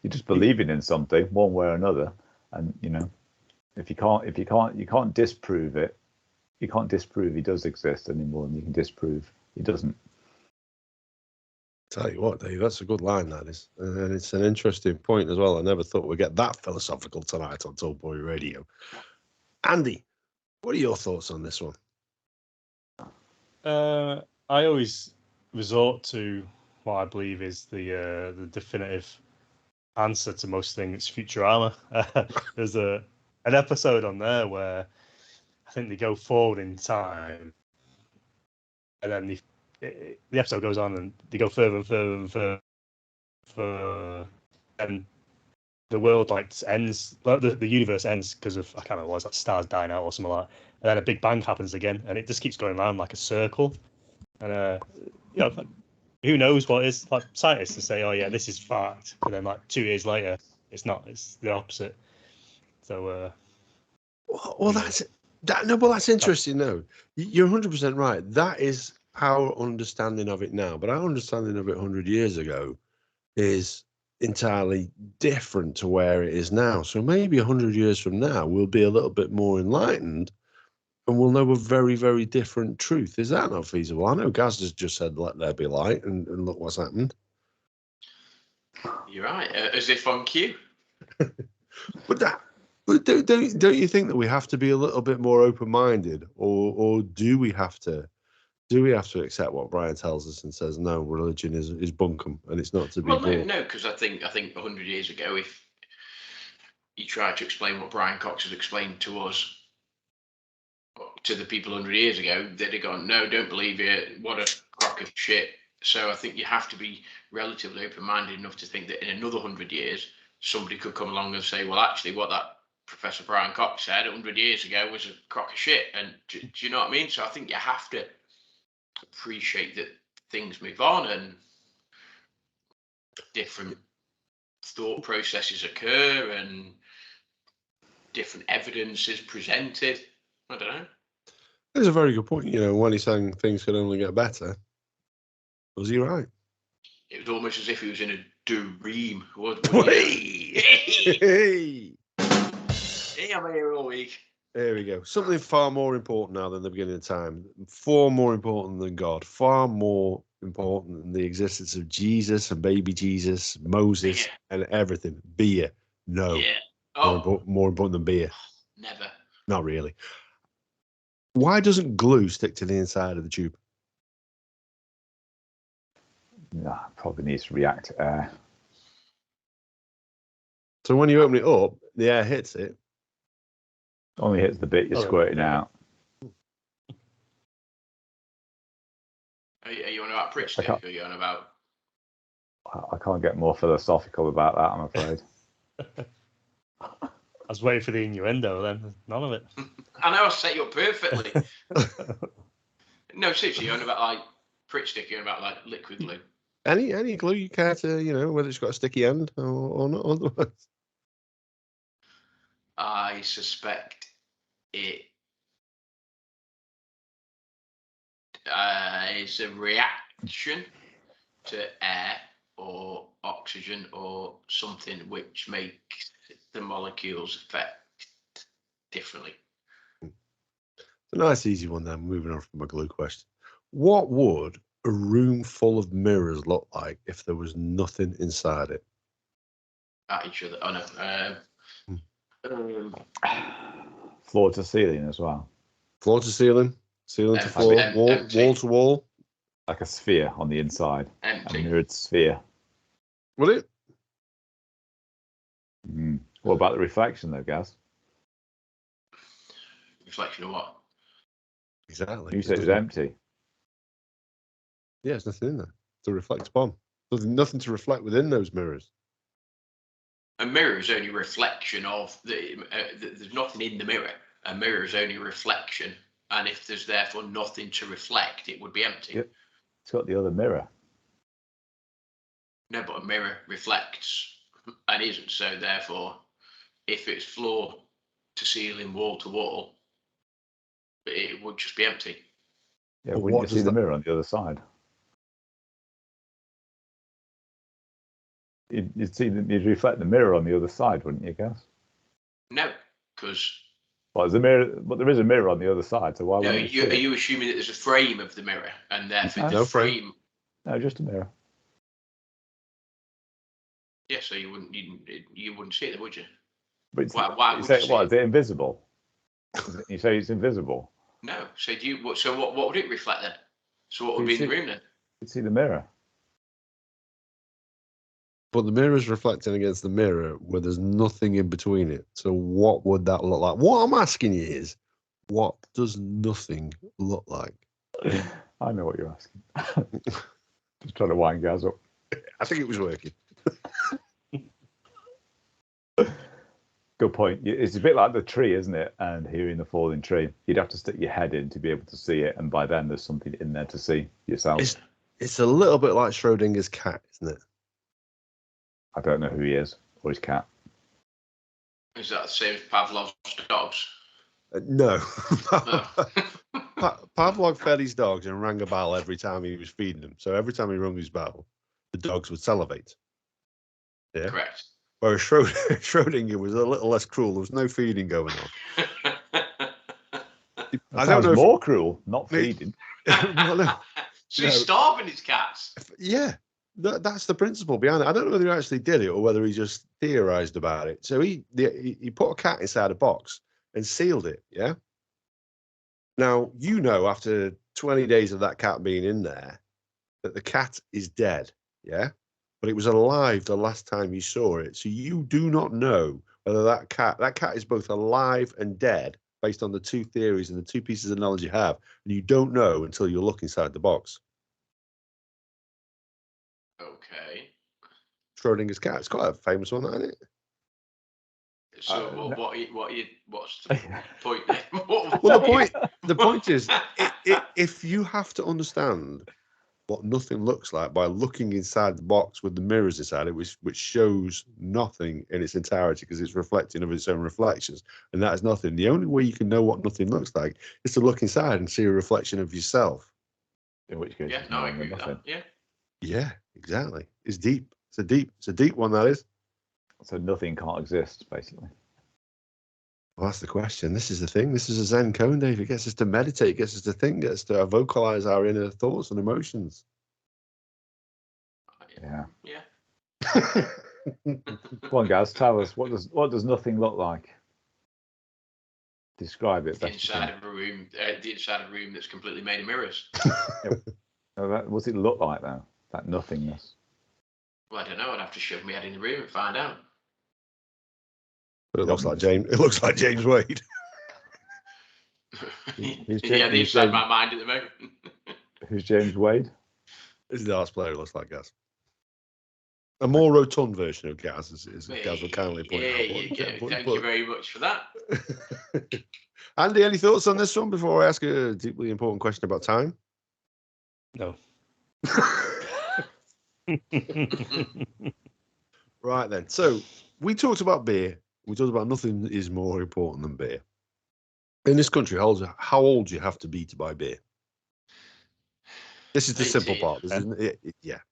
You're just believing in something one way or another, and if you can't disprove it. You can't disprove he does exist any more than you can disprove he doesn't. Tell you what, Dave, that's a good line, that is, and it's an interesting point as well. I never thought we'd get that philosophical tonight on Tall Boy Radio. Andy, what are your thoughts on this one? I always resort to what I believe is the definitive answer to most things, Futurama. There's an episode on there where I think they go forward in time, and then the episode goes on and they go further and further and further, and the world ends. The universe ends because of, I can't remember what it was, like stars dying out or something like that. And then a big bang happens again, and it just keeps going around like a circle. And who knows what is, like scientists say, oh yeah, this is fact, but then like 2 years later, it's not. It's the opposite. So well, No, well, that's interesting. No, you're 100% right. That is our understanding of it now, but our understanding of it 100 years ago is entirely different to where it is now. So maybe 100 years from now, we'll be a little bit more enlightened and we'll know a very, very different truth. Is that not feasible? I know Gaz has just said, let there be light, and look what's happened. You're right, as if on cue. But don't you think that we have to be a little bit more open-minded, or do we have to accept what Brian tells us and says no, religion is bunkum and it's not to be bought? No, because I think 100 years ago, if you tried to explain what Brian Cox had explained to us, to the people 100 years ago, they'd have gone, no, don't believe it, what a crock of shit. So I think you have to be relatively open-minded enough to think that in another 100 years, somebody could come along and say, well, actually, what that Professor Brian Cox said 100 years ago was a crock of shit. And do you know what I mean? So I think you have to appreciate that things move on and different thought processes occur and different evidence is presented. I don't know. That's a very good point. When he's saying things could only get better, was he right? It was almost as if he was in a dream. Hey, I'm here all week. there we go. Something far more important now than the beginning of time. Far more important than God. Far more important than the existence of Jesus and baby Jesus, Moses, and everything. Beer. No. Yeah. More important than beer. Never. Not really. Why doesn't glue stick to the inside of the tube? Nah, probably needs to react to air. So when you open it up, the air hits it. Only hits the bit you're squirting out. Are you on about Pritt stick? Or are you on about? I can't get more philosophical about that, I'm afraid. I was waiting for the innuendo then. None of it. I know I set you up perfectly. No, seriously, you're on about like Pritt stick, you're on about like liquid glue. Any glue you care to, whether it's got a sticky end or not otherwise. I suspect it is a reaction to air or oxygen or something which makes the molecules affect differently. A nice easy one then, moving on from my glue question. What would a room full of mirrors look like if there was nothing inside it? At each other. Oh no. Floor to ceiling as well. Floor to ceiling, ceiling to floor, wall to wall. Like a sphere on the inside. Empty. A mirrored sphere. Would it? What about the reflection though, Gaz? Reflection of what? Exactly. You said it was empty. Yeah, there's nothing in there to reflect upon. There's nothing to reflect within those mirrors. A mirror is only a reflection of there's nothing in the mirror. A mirror is only a reflection, and if there's therefore nothing to reflect, it would be empty. Yep. It's got the other mirror. No, but a mirror reflects and isn't. So therefore, if it's floor to ceiling, wall to wall, it would just be empty. Yeah, wouldn't you see the mirror on the other side? You'd reflect the mirror on the other side, wouldn't you, Gaz? No, because. Well, there's a mirror, but there is a mirror on the other side. So why? No, are you assuming that there's a frame of the mirror, and therefore no frame? No, just a mirror. Yeah, so you wouldn't see it, would you? But why would you see it? Is it invisible? You say it's invisible. No. So what would it reflect then? So what would be in the room then? You'd see the mirror. But the mirror is reflecting against the mirror where there's nothing in between it. So what would that look like? What I'm asking you is, what does nothing look like? I know what you're asking. Just trying to wind Gaz up. I think it was working. Good point. It's a bit like the tree, isn't it? And hearing the falling tree. You'd have to stick your head in to be able to see it. And by then, there's something in there to see yourself. It's a little bit like Schrodinger's cat, isn't it? I don't know who he is or his cat. Is that the same as Pavlov's dogs? No. No. Pavlov fed his dogs and rang a bell every time he was feeding them. So every time he rung his bell, the dogs would salivate. Yeah. Correct. Whereas Schrodinger was a little less cruel. There was no feeding going on. That sounds more cruel, not feeding. Well, no. So he's starving his cats. Yeah, that's the principle behind it. I don't know whether he actually did it or whether he just theorized about it. So he put a cat inside a box and sealed it. Yeah. Now, after 20 days of that cat being in there, that the cat is dead. Yeah. But it was alive the last time you saw it. So you do not know whether that cat is both alive and dead based on the two theories and the two pieces of knowledge you have. And you don't know until you look inside the box. Okay. Schrodinger's cat. It's quite a famous one, isn't it? So what's the point? Well, the point is, if you have to understand what nothing looks like by looking inside the box with the mirrors inside it, which shows nothing in its entirety because it's reflecting of its own reflections, and that is nothing. The only way you can know what nothing looks like is to look inside and see a reflection of yourself. In which case, yeah, no, I agree with that. Yeah. Yeah, exactly. It's deep. It's a deep one, that is. So nothing can't exist, basically. Well, that's the question. This is the thing. This is a Zen cone, Dave. It gets us to meditate, it gets us to think, gets us to vocalize our inner thoughts and emotions. Yeah. Yeah. Come on, guys, tell us what does nothing look like? Describe it. Inside of a room, the inside of a room that's completely made of mirrors. What does it look like though? That nothingness. Well, I don't know. I'd have to shove my head in the room and find out. But it looks like James. It looks like James Wade. The inside of my mind at the moment. Who's James Wade? This is the arts player. Who looks like Gaz. A more rotund version of Gaz, as Gaz will kindly point out. Thank you very much for that. Andy, any thoughts on this one before I ask a deeply important question about time? No. Right then. So we talked about beer. We talked about nothing is more important than beer. In this country, how old do you have to be to buy beer? This is the 18. simple part.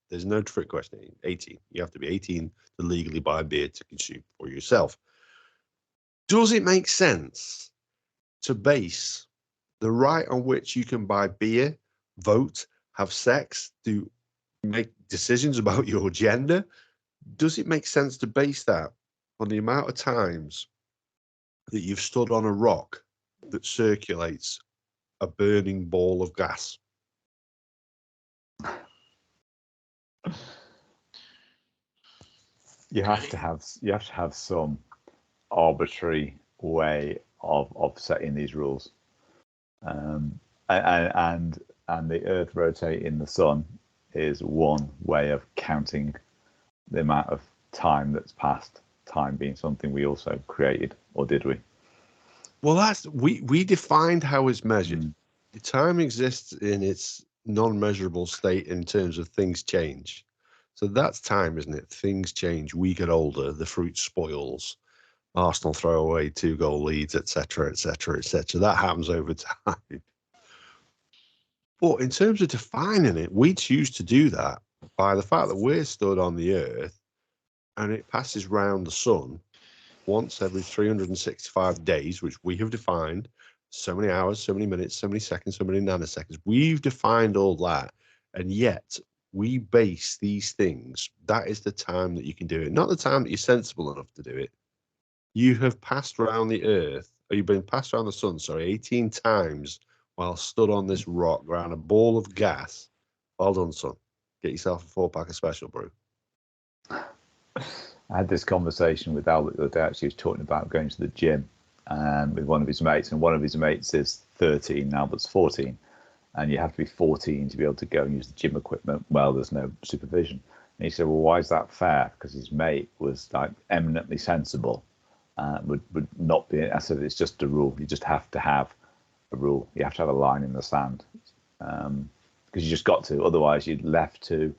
There's no trick question. 18. You have to be 18 to legally buy beer to consume for yourself. Does it make sense to base the right on which you can buy beer, vote, have sex, make decisions about your gender? Does it make sense to base that on the amount of times that you've stood on a rock that circulates a burning ball of gas? You have to have some arbitrary way of setting these rules, and the Earth rotating the sun is one way of counting the amount of time that's passed. Time being something we also created, or did we? Well, we defined how it's measured. The time exists in its non-measurable state in terms of things change. So that's time, isn't it? Things change. We get older. The fruit spoils. Arsenal throw away 2-goal leads, etc., etc., etc. That happens over time. But in terms of defining it, we choose to do that by the fact that we're stood on the Earth and it passes round the sun once every 365 days, which we have defined. So many hours, so many minutes, so many seconds, so many nanoseconds. We've defined all that. And yet we base these things. That is the time that you can do it. Not the time that you're sensible enough to do it. You have passed around the Earth, or you've been passed around the sun, 18 times while stood on this rock around a ball of gas. Well done, son. Get yourself a 4-pack of Special Brew. I had this conversation with Albert the other day. Actually, he was talking about going to the gym with one of his mates, and one of his mates is 13, and Albert's 14, and you have to be 14 to be able to go and use the gym equipment. Well, there's no supervision. And he said, well, why is that fair? Because his mate was like eminently sensible, would not be. I said, it's just a rule. You just have to have a rule. You have to have a line in the sand, because you just got to. Otherwise, you'd left to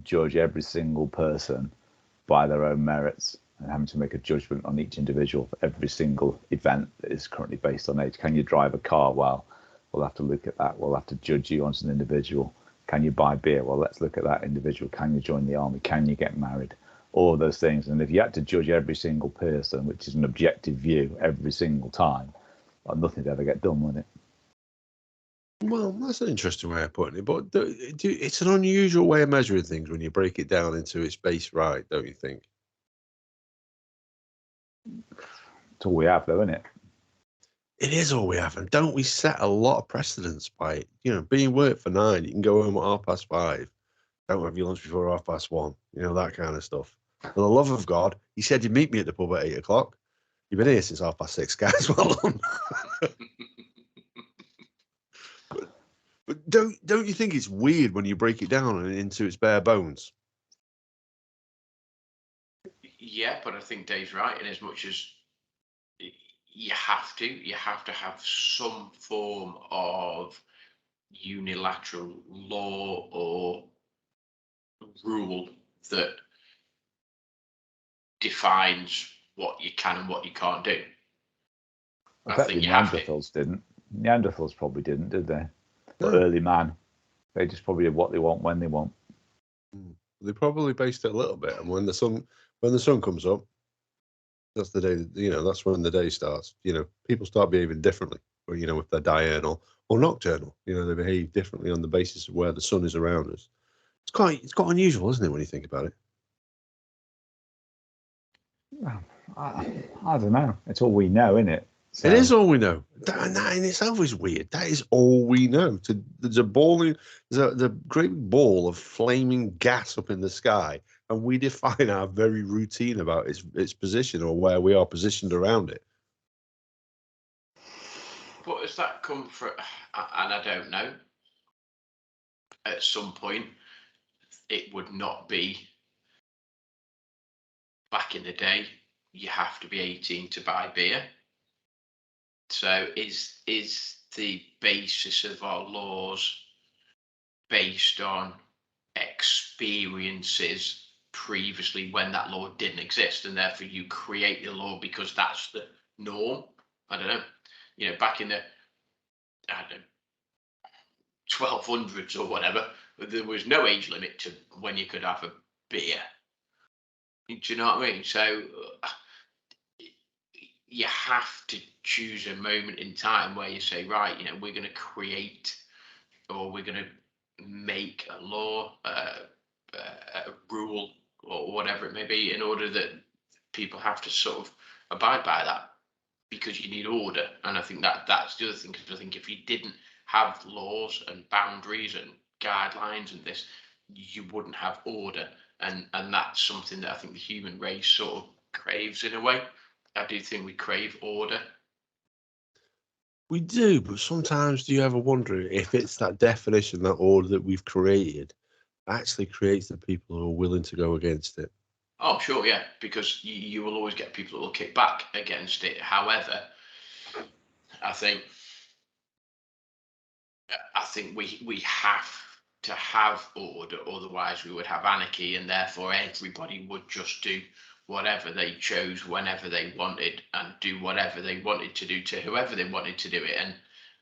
judge every single person by their own merits, and having to make a judgment on each individual for every single event that is currently based on age. Can you drive a car? Well, we'll have to look at that. We'll have to judge you as an individual. Can you buy beer? Well, let's look at that individual. Can you join the army? Can you get married? All of those things. And if you had to judge every single person, which is an objective view every single time, well, nothing would ever get done with it. Well, that's an interesting way of putting it, but it's an unusual way of measuring things when you break it down into its base, right? Don't you think? It's all we have, though, isn't it? It is all we have, and don't we set a lot of precedents by it? You know, being work for 9, you can go home at 5:30. Don't have your lunch before 1:30. You know, that kind of stuff. For the love of God, you said you'd meet me at the pub at 8 o'clock. You've been here since 6:30, guys. Well done. But don't you think it's weird when you break it down into its bare bones? Yeah, but I think Dave's right in as much as you have to have some form of unilateral law or rule that defines what you can and what you can't do. I bet the Neanderthals didn't. Neanderthals probably didn't, did they? But early man, they just probably did what they want when they want. They probably based it a little bit, and when the sun comes up, that's the day. You know, that's when the day starts. You know, people start behaving differently, or you know, if they're diurnal or nocturnal, you know, they behave differently on the basis of where the sun is around us. It's quite unusual, isn't it, when you think about it? I don't know. It's all we know, isn't it? So, it is all we know. That in itself is weird. That is all we know. There's a great ball of flaming gas up in the sky, and we define our very routine about its position or where we are positioned around it. But has that come from? And I don't know. At some point, it would not be. Back in the day, you have to be 18 to buy beer. So is the basis of our laws based on experiences previously when that law didn't exist, and therefore you create the law because that's the norm? I don't know. You know, back in the 1200s or whatever, there was no age limit to when you could have a beer. Do you know what I mean? So you have to choose a moment in time where you say, right, you know, we're going to create, or we're going to make a law, a rule, or whatever it may be, in order that people have to sort of abide by that, because you need order. And I think that's the other thing, because I think if you didn't have laws and boundaries and guidelines and this, you wouldn't have order. And that's something that I think the human race sort of craves in a way. I do think we crave order. We do, but sometimes do you ever wonder if it's that definition, that order that we've created, actually creates the people who are willing to go against it? Oh, sure, yeah, because you will always get people that will kick back against it. However, I think we have to have order, otherwise we would have anarchy, and therefore everybody would just do whatever they chose whenever they wanted and do whatever they wanted to do to whoever they wanted to do it,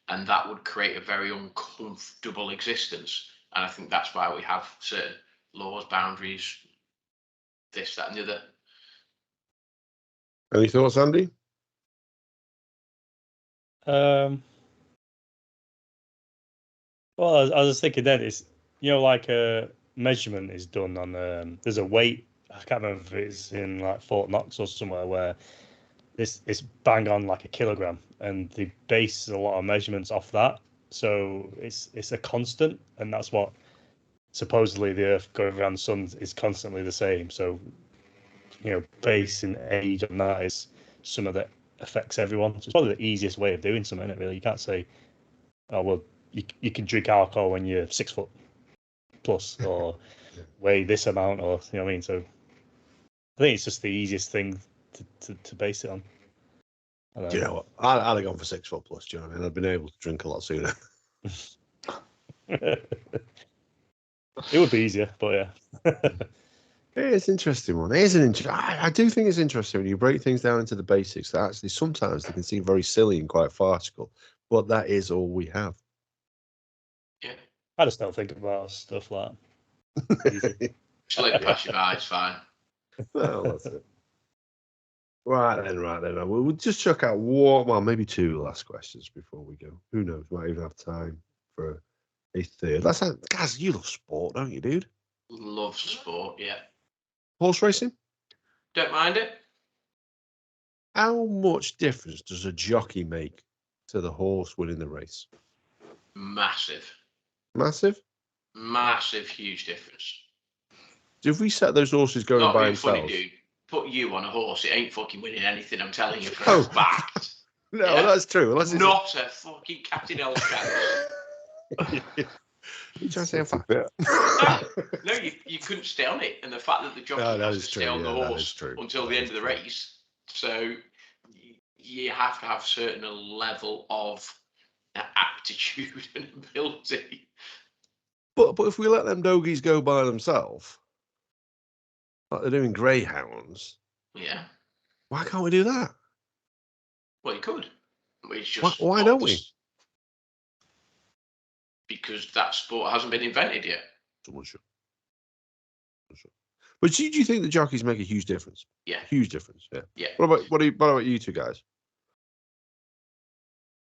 and that would create a very uncomfortable existence. And I think that's why we have certain laws, boundaries, this, that, and the other. Any thoughts, Andy? Well, I was thinking then, it's, you know, like a measurement is done on there's a weight. I can't remember if it's in like Fort Knox or somewhere, where it's bang on like a kilogram, and they base a lot of measurements off that. So it's a constant, and that's what supposedly the Earth going around the sun is constantly the same. So, you know, basing age on that is something that affects everyone. So it's probably the easiest way of doing something, isn't it, really? You can't say, oh, well, you can drink alcohol when you're 6 foot plus, or weigh this amount, or, you know what I mean? So I think it's just the easiest thing to base it on. Do you know what? I'd have gone for 6 foot plus, do you know what I mean? I'd been able to drink a lot sooner. It would be easier, but yeah. It's an interesting one. It is an I do think it's interesting when you break things down into the basics. That actually sometimes they can seem very silly and quite farcical, but that is all we have. Yeah. I just don't think about stuff like that. Easy. Just let it pass you by. It's fine. Well, that's it. Right then. We'll just chuck out maybe two last questions before we go. Who knows? Might even have time for a third. Guys, you love sport, don't you, dude? Love sport, yeah. Horse racing? Don't mind it. How much difference does a jockey make to the horse winning the race? Massive. Massive? Massive, huge difference. If we set those horses going Not by being themselves... funny, dude. Put you on a horse, it ain't fucking winning anything, I'm telling you for Oh. a fact. No, Yeah. that's true. Unless it's Not a fucking cat in hell's chance. You trying to say a fact? No, you couldn't stay on it, and the fact that the jockey that has is to true, stay on the yeah, that horse is true. until That the end is of the true. race. So you have to have a certain level of aptitude and ability. But if we let them doggies go by themselves, like they're doing greyhounds, Yeah. why can't we do that? Well, you could. It's just Why don't we? Because that sport hasn't been invented yet. Someone should. But do you think the jockeys make a huge difference? Yeah. Huge difference. Yeah. Yeah. What about you two guys?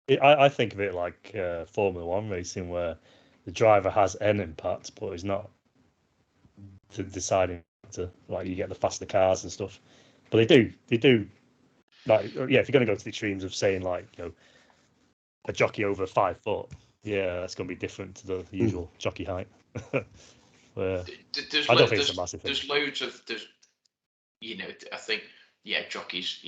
I think of it like Formula One racing, where the driver has an impact, but he's not deciding to, like, you get the faster cars and stuff. But they do, like, yeah, if you're going to go to the extremes of saying, like, a jockey over 5 foot, yeah, that's going to be different to the usual jockey height. I don't think it's a massive thing. There's loads of, I think, jockeys,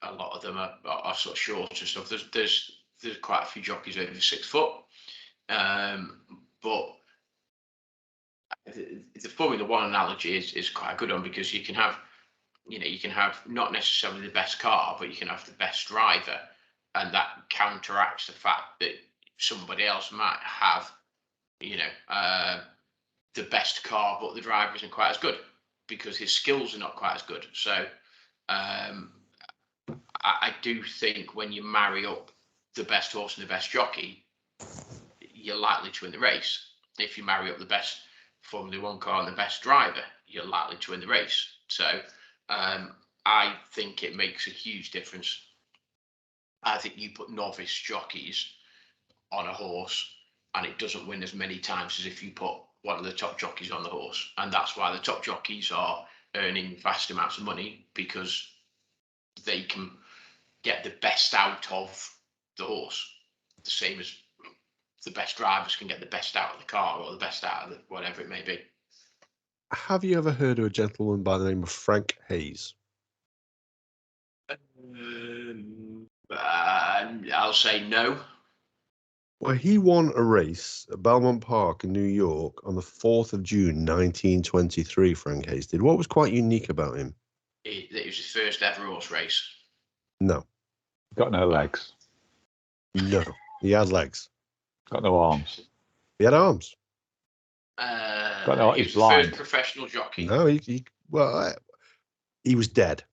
a lot of them are sort of short and stuff. There's quite a few jockeys over 6 foot. But the Formula One analogy is quite a good one, because you can have not necessarily the best car, but you can have the best driver, and that counteracts the fact that somebody else might have, the best car, but the driver isn't quite as good because his skills are not quite as good. So I do think when you marry up the best horse and the best jockey, you're likely to win the race. If you marry up the best Formula One car and the best driver, you're likely to win the race. So I think it makes a huge difference. I think you put novice jockeys on a horse and it doesn't win as many times as if you put one of the top jockeys on the horse. And that's why the top jockeys are earning vast amounts of money, because they can get the best out of the horse, the same as the best drivers can get the best out of the car or the best out of whatever it may be. Have you ever heard of a gentleman by the name of Frank Hayes? I'll say no. Well, he won a race at Belmont Park in New York on the 4th of June, 1923, Frank Hayes did. What was quite unique about him? It was his first ever horse race. No. Got no legs. No. He had legs. Got no arms. He had arms. He was the first professional jockey. No, he was dead.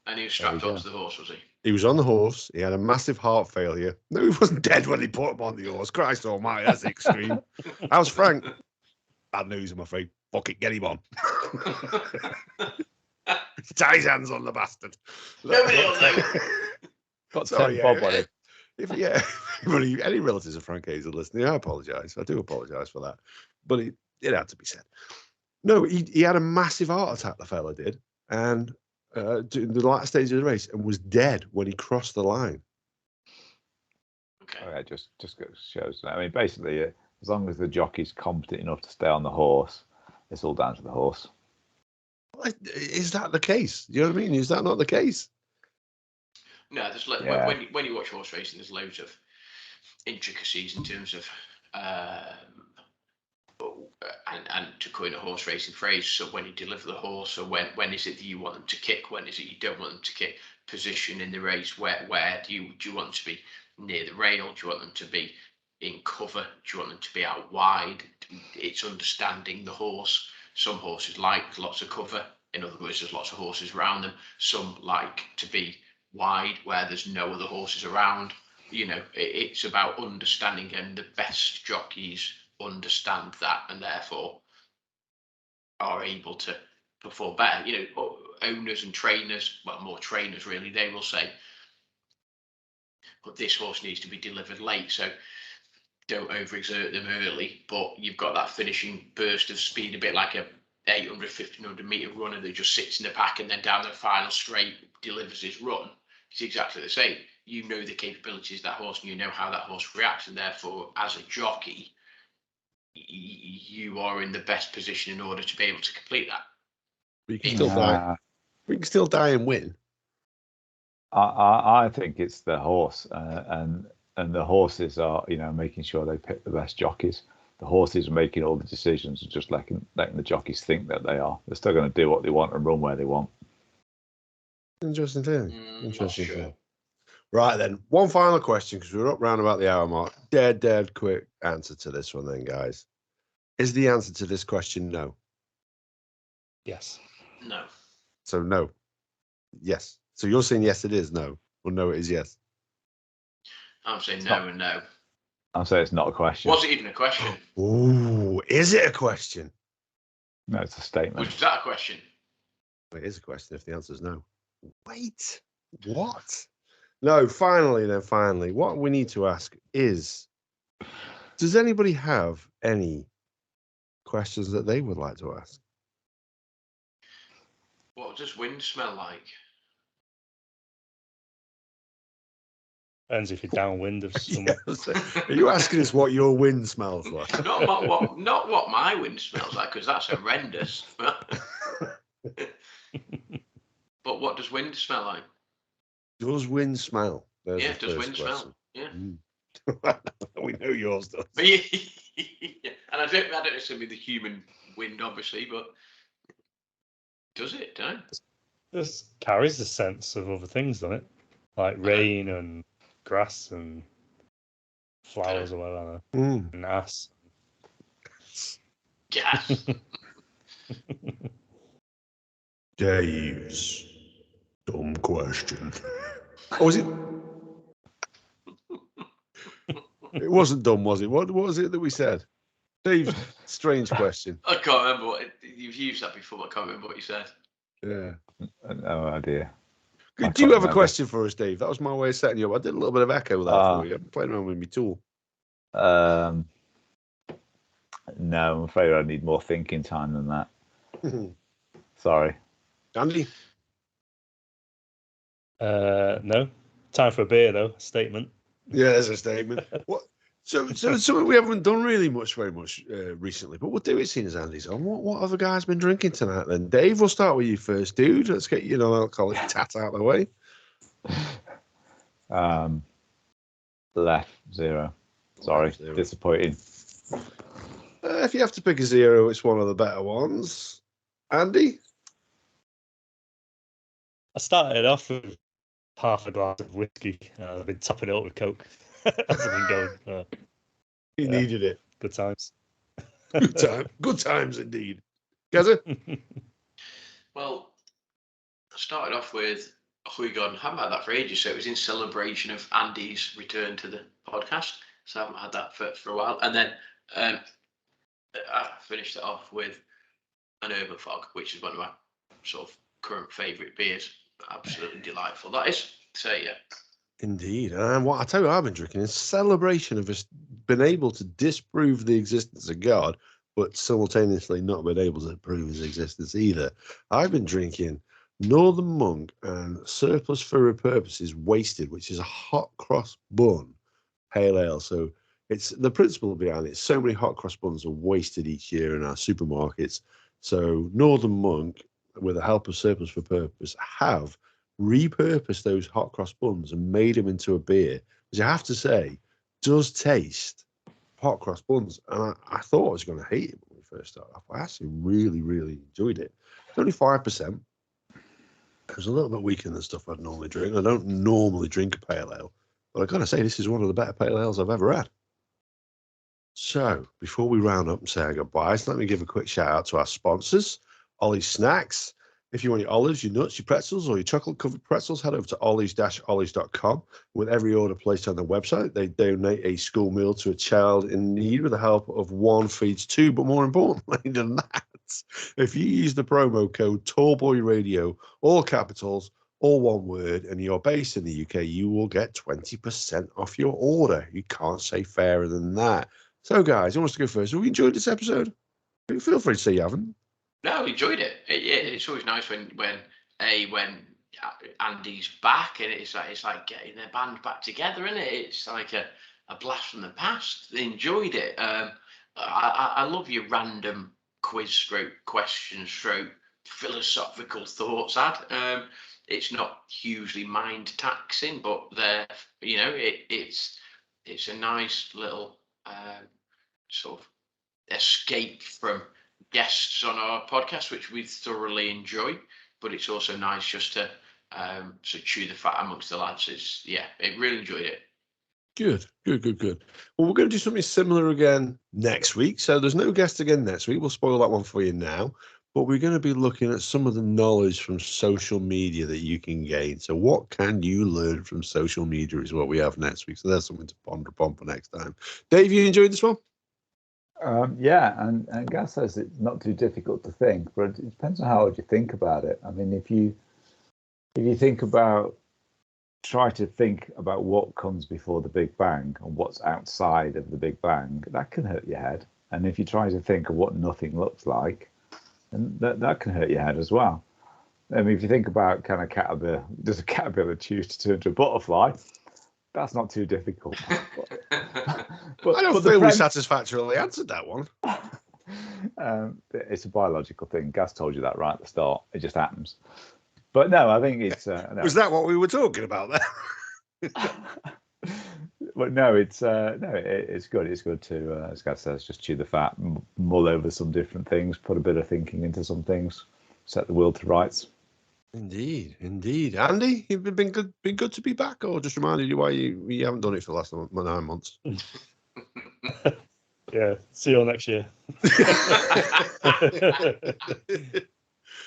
And he was strapped onto the horse, was he? He was on the horse. He had a massive heart failure. No, he wasn't dead when he put him on the horse. Christ almighty, that's extreme. How's Frank? Bad news, I'm afraid. Fuck it, get him on. Tie his hands on the bastard. Nobody will know. Got Sorry, 10 bob on it. If any relatives of Frank Hayes are listening, I apologise. I do apologise for that. But it had to be said. No, he had a massive heart attack, the fella did. And in the last stage of the race, and was dead when he crossed the line. Okay. Oh, yeah, just shows that. I mean, basically, as long as the jockey's competent enough to stay on the horse, it's all down to the horse. Is that the case? Do you know what I mean? Is that not the case? No, there's when you watch horse racing, there's loads of intricacies in terms of and to coin a horse racing phrase. So when you deliver the horse, or when is it that you want them to kick? When is it you don't want them to kick? Position in the race. Where do you want them to be? Near the rail? Do you want them to be in cover? Do you want them to be out wide? It's understanding the horse. Some horses like lots of cover. In other words, there's lots of horses around them. Some like to be wide where there's no other horses around. It's about understanding, and the best jockeys understand that, and therefore are able to perform better. Owners and trainers, well, more trainers really, they will say, but this horse needs to be delivered late, so don't overexert them early, but you've got that finishing burst of speed, a bit like a 800, 1500 meter runner that just sits in the pack and then down the final straight delivers his run. It's exactly the same. You know the capabilities of that horse, and you know how that horse reacts, and therefore, as a jockey, you are in the best position in order to be able to complete that. But you can still die. We can still die and win. I think it's the horse, and the horses are, making sure they pick the best jockeys. The horses are making all the decisions and just letting the jockeys think that they are. They're still going to do what they want and run where they want. Interesting thing. Interesting thing. Right then, one final question, because we're up round about the hour mark. Dead quick answer to this one then, guys. Is the answer to this question no? Yes. No. So no. Yes. So you're saying yes it is no, or no it is yes? I'm saying no and no. I'm saying it's not a question. Was it even a question? Ooh, is it a question? No, it's a statement. Was that a question? It is a question if the answer is no. Wait, what? No, finally, what we need to ask is, does anybody have any questions that they would like to ask? What does wind smell like? Depends if you're downwind of someone. Are you asking us what your wind smells like? Not what my wind smells like, because that's horrendous. But what does wind smell like? Does wind smell? There's Yeah, the does first wind question. smell? Yeah. We know yours does. And I don't know if it's going to be the human wind, obviously, but does it? Don't it? This carries the sense of other things, doesn't it? Like rain and grass and flowers or whatever. And ass. Gas. Dave's dumb question. Oh, was it? It wasn't dumb, was it? What was it that we said? Dave's strange question. I can't remember what you've used that before. But I can't remember what you said. Yeah. No idea. Do you have a question for us, Dave? That was my way of setting you up. I did a little bit of echo there for you. I'm playing around with my tool. No, I'm afraid I need more thinking time than that. Sorry. Andy? No. Time for a beer, though. Statement. Yeah, there's a statement. What? So we haven't done very much recently, but we'll do it seeing as Andy's on. What other guys been drinking tonight then? Dave, we'll start with you first, dude. Let's get alcoholic tat out of the way. Left 0. Sorry, 0. Disappointing. If you have to pick a 0, it's one of the better ones. Andy? I started off with half a glass of whiskey. I've been topping it up with Coke as I've been going. He needed it. Good times. Good times indeed. Gaza? Well, I started off with Huygon. I haven't had that for ages, so it was in celebration of Andy's return to the podcast. So I haven't had that for a while. And then I finished it off with an Urban Fog, which is one of my sort of current favourite beers. Absolutely delightful, that is. So, yeah. Indeed. And what I tell you, I've been drinking in celebration of us being able to disprove the existence of God, but simultaneously not been able to prove his existence either. I've been drinking Northern Monk and Surplus for Purposes Wasted, which is a hot cross bun pale ale. So it's the principle behind it. So many hot cross buns are wasted each year in our supermarkets. So Northern Monk, with the help of Surplus for Purpose, have repurposed those hot cross buns and made them into a beer, which I have to say does taste hot cross buns. And I thought I was going to hate it when we first started off. I actually really, really enjoyed it. It's only 5%. It was a little bit weaker than stuff I'd normally drink. I don't normally drink a pale ale, but I gotta say this is one of the better pale ales I've ever had. So, before we round up and say our goodbyes, let me give a quick shout out to our sponsors, Ollie's Snacks. If you want your olives, your nuts, your pretzels, or your chocolate-covered pretzels, head over to ollies-ollies.com. With every order placed on their website, they donate a school meal to a child in need with the help of One Feeds Two. But more importantly than that, if you use the promo code TallBoyRadio, all capitals, all one word, and you're based in the UK, you will get 20% off your order. You can't say fairer than that. So, guys, who wants to go first? Have we enjoyed this episode? Feel free to say you haven't. No, enjoyed it. It's always nice when Andy's back, and it's like getting their band back together, isn't it? It's like a blast from the past. They enjoyed it. I love your random quiz stroke questions stroke philosophical thoughts, Ad. It's not hugely mind taxing, but it's a nice little sort of escape from guests on our podcast, which we thoroughly enjoy. But it's also nice just to chew the fat amongst the lads. It really enjoyed it. Good. Well, we're going to do something similar again next week. So there's no guest again next week. We'll spoil that one for you now. But we're going to be looking at some of the knowledge from social media that you can gain. So what can you learn from social media is what we have next week. So there's something to ponder upon for next time. Dave, you enjoyed this one? And Gaz says it's not too difficult to think, but it depends on how hard you think about it. I mean, if you try to think about what comes before the Big Bang and what's outside of the Big Bang, that can hurt your head. And if you try to think of what nothing looks like, and that can hurt your head as well. I mean, if you think about kind of caterpillar, does a caterpillar choose to turn to a butterfly? That's not too difficult. But I don't feel we satisfactorily answered that one. It's a biological thing. Gaz told you that right at the start. It just happens. But no, I think it's. No. Was that what we were talking about there? But no, it's good. It's good to, as Gaz says, just chew the fat, mull over some different things, put a bit of thinking into some things, set the world to rights. Indeed. Andy, you've been good to be back, or just reminded you why you haven't done it for the last 9 months? Yeah, see you all next year.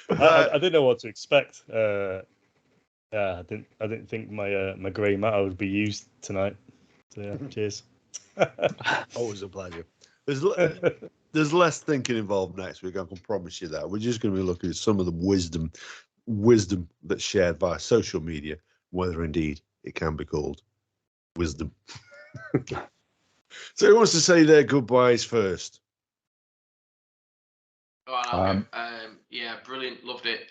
I didn't know what to expect. I didn't think my grey matter would be used tonight. So yeah, cheers. Always a pleasure. There's less thinking involved next week. I can promise you that. We're just going to be looking at some of the wisdom that's shared via social media, whether indeed it can be called wisdom. So who wants to say their goodbyes first? Yeah, brilliant. Loved it.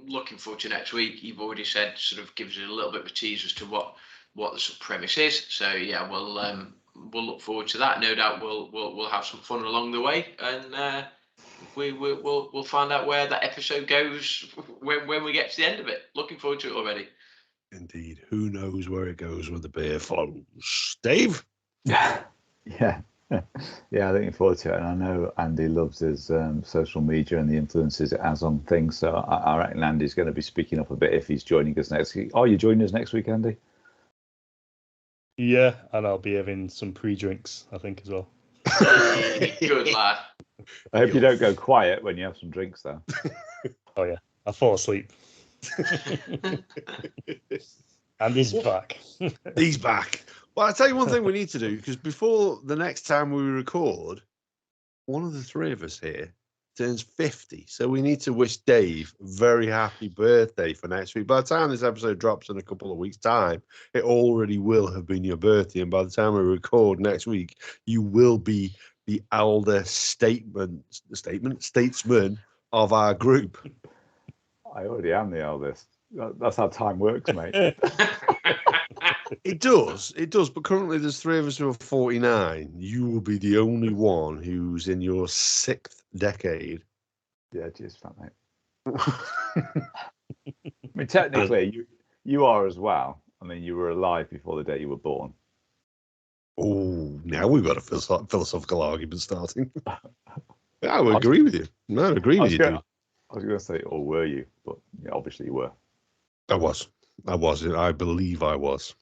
Looking forward to next week. You've already said, sort of gives us a little bit of a tease as to what the sort of premise is. So yeah, we'll look forward to that. No doubt we'll have some fun along the way, and we'll find out where that episode goes when we get to the end of it. Looking forward to it already. Indeed. Who knows where it goes when the beer flows? Dave? Yeah, looking forward to it. And I know Andy loves his social media and the influences it has on things. So I reckon Andy's going to be speaking up a bit if he's joining us next week. Are you joining us next week, Andy? Yeah, and I'll be having some pre-drinks, I think, as well. Good lad. I hope you don't go quiet when you have some drinks, though. Oh yeah, I fall asleep. And he's back. He's back. Well, I'll tell you one thing we need to do, because before the next time we record, one of the three of us here turns 50. So we need to wish Dave a very happy birthday for next week. By the time this episode drops in a couple of weeks' time, it already will have been your birthday. And by the time we record next week, you will be the elder statesman of our group. I already am the eldest. That's how time works, mate. It does. But currently there's three of us who are 49. You will be the only one who's in your 6th decade. Yeah, cheers for that, mate. I mean, technically, you are as well. I mean, you were alive before the day you were born. Oh, now we've got a philosophical argument starting. I would agree with you. No, I agree with you, dude. I was going to say, or were you? But yeah, obviously you were. I was. I believe I was.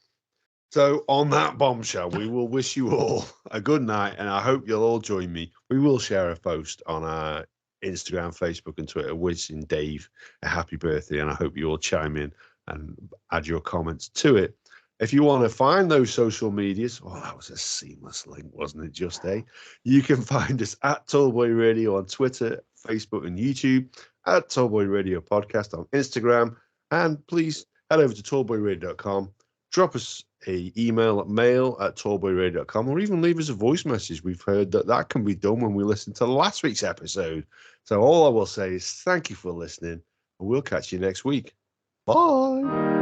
So on that bombshell, we will wish you all a good night, and I hope you'll all join me. We will share a post on our Instagram, Facebook, and Twitter wishing Dave a happy birthday, and I hope you all chime in and add your comments to it. If you want to find those social medias, oh, that was a seamless link, wasn't it, just, eh? You can find us at Tallboy Radio on Twitter, Facebook, and YouTube, at Tallboy Radio Podcast on Instagram, and please head over to tallboyradio.com, drop us an email at mail@tallboyradio.com, or even leave us a voice message. We've heard that can be done when we listen to last week's episode. So all I will say is thank you for listening, and we'll catch you next week. Bye.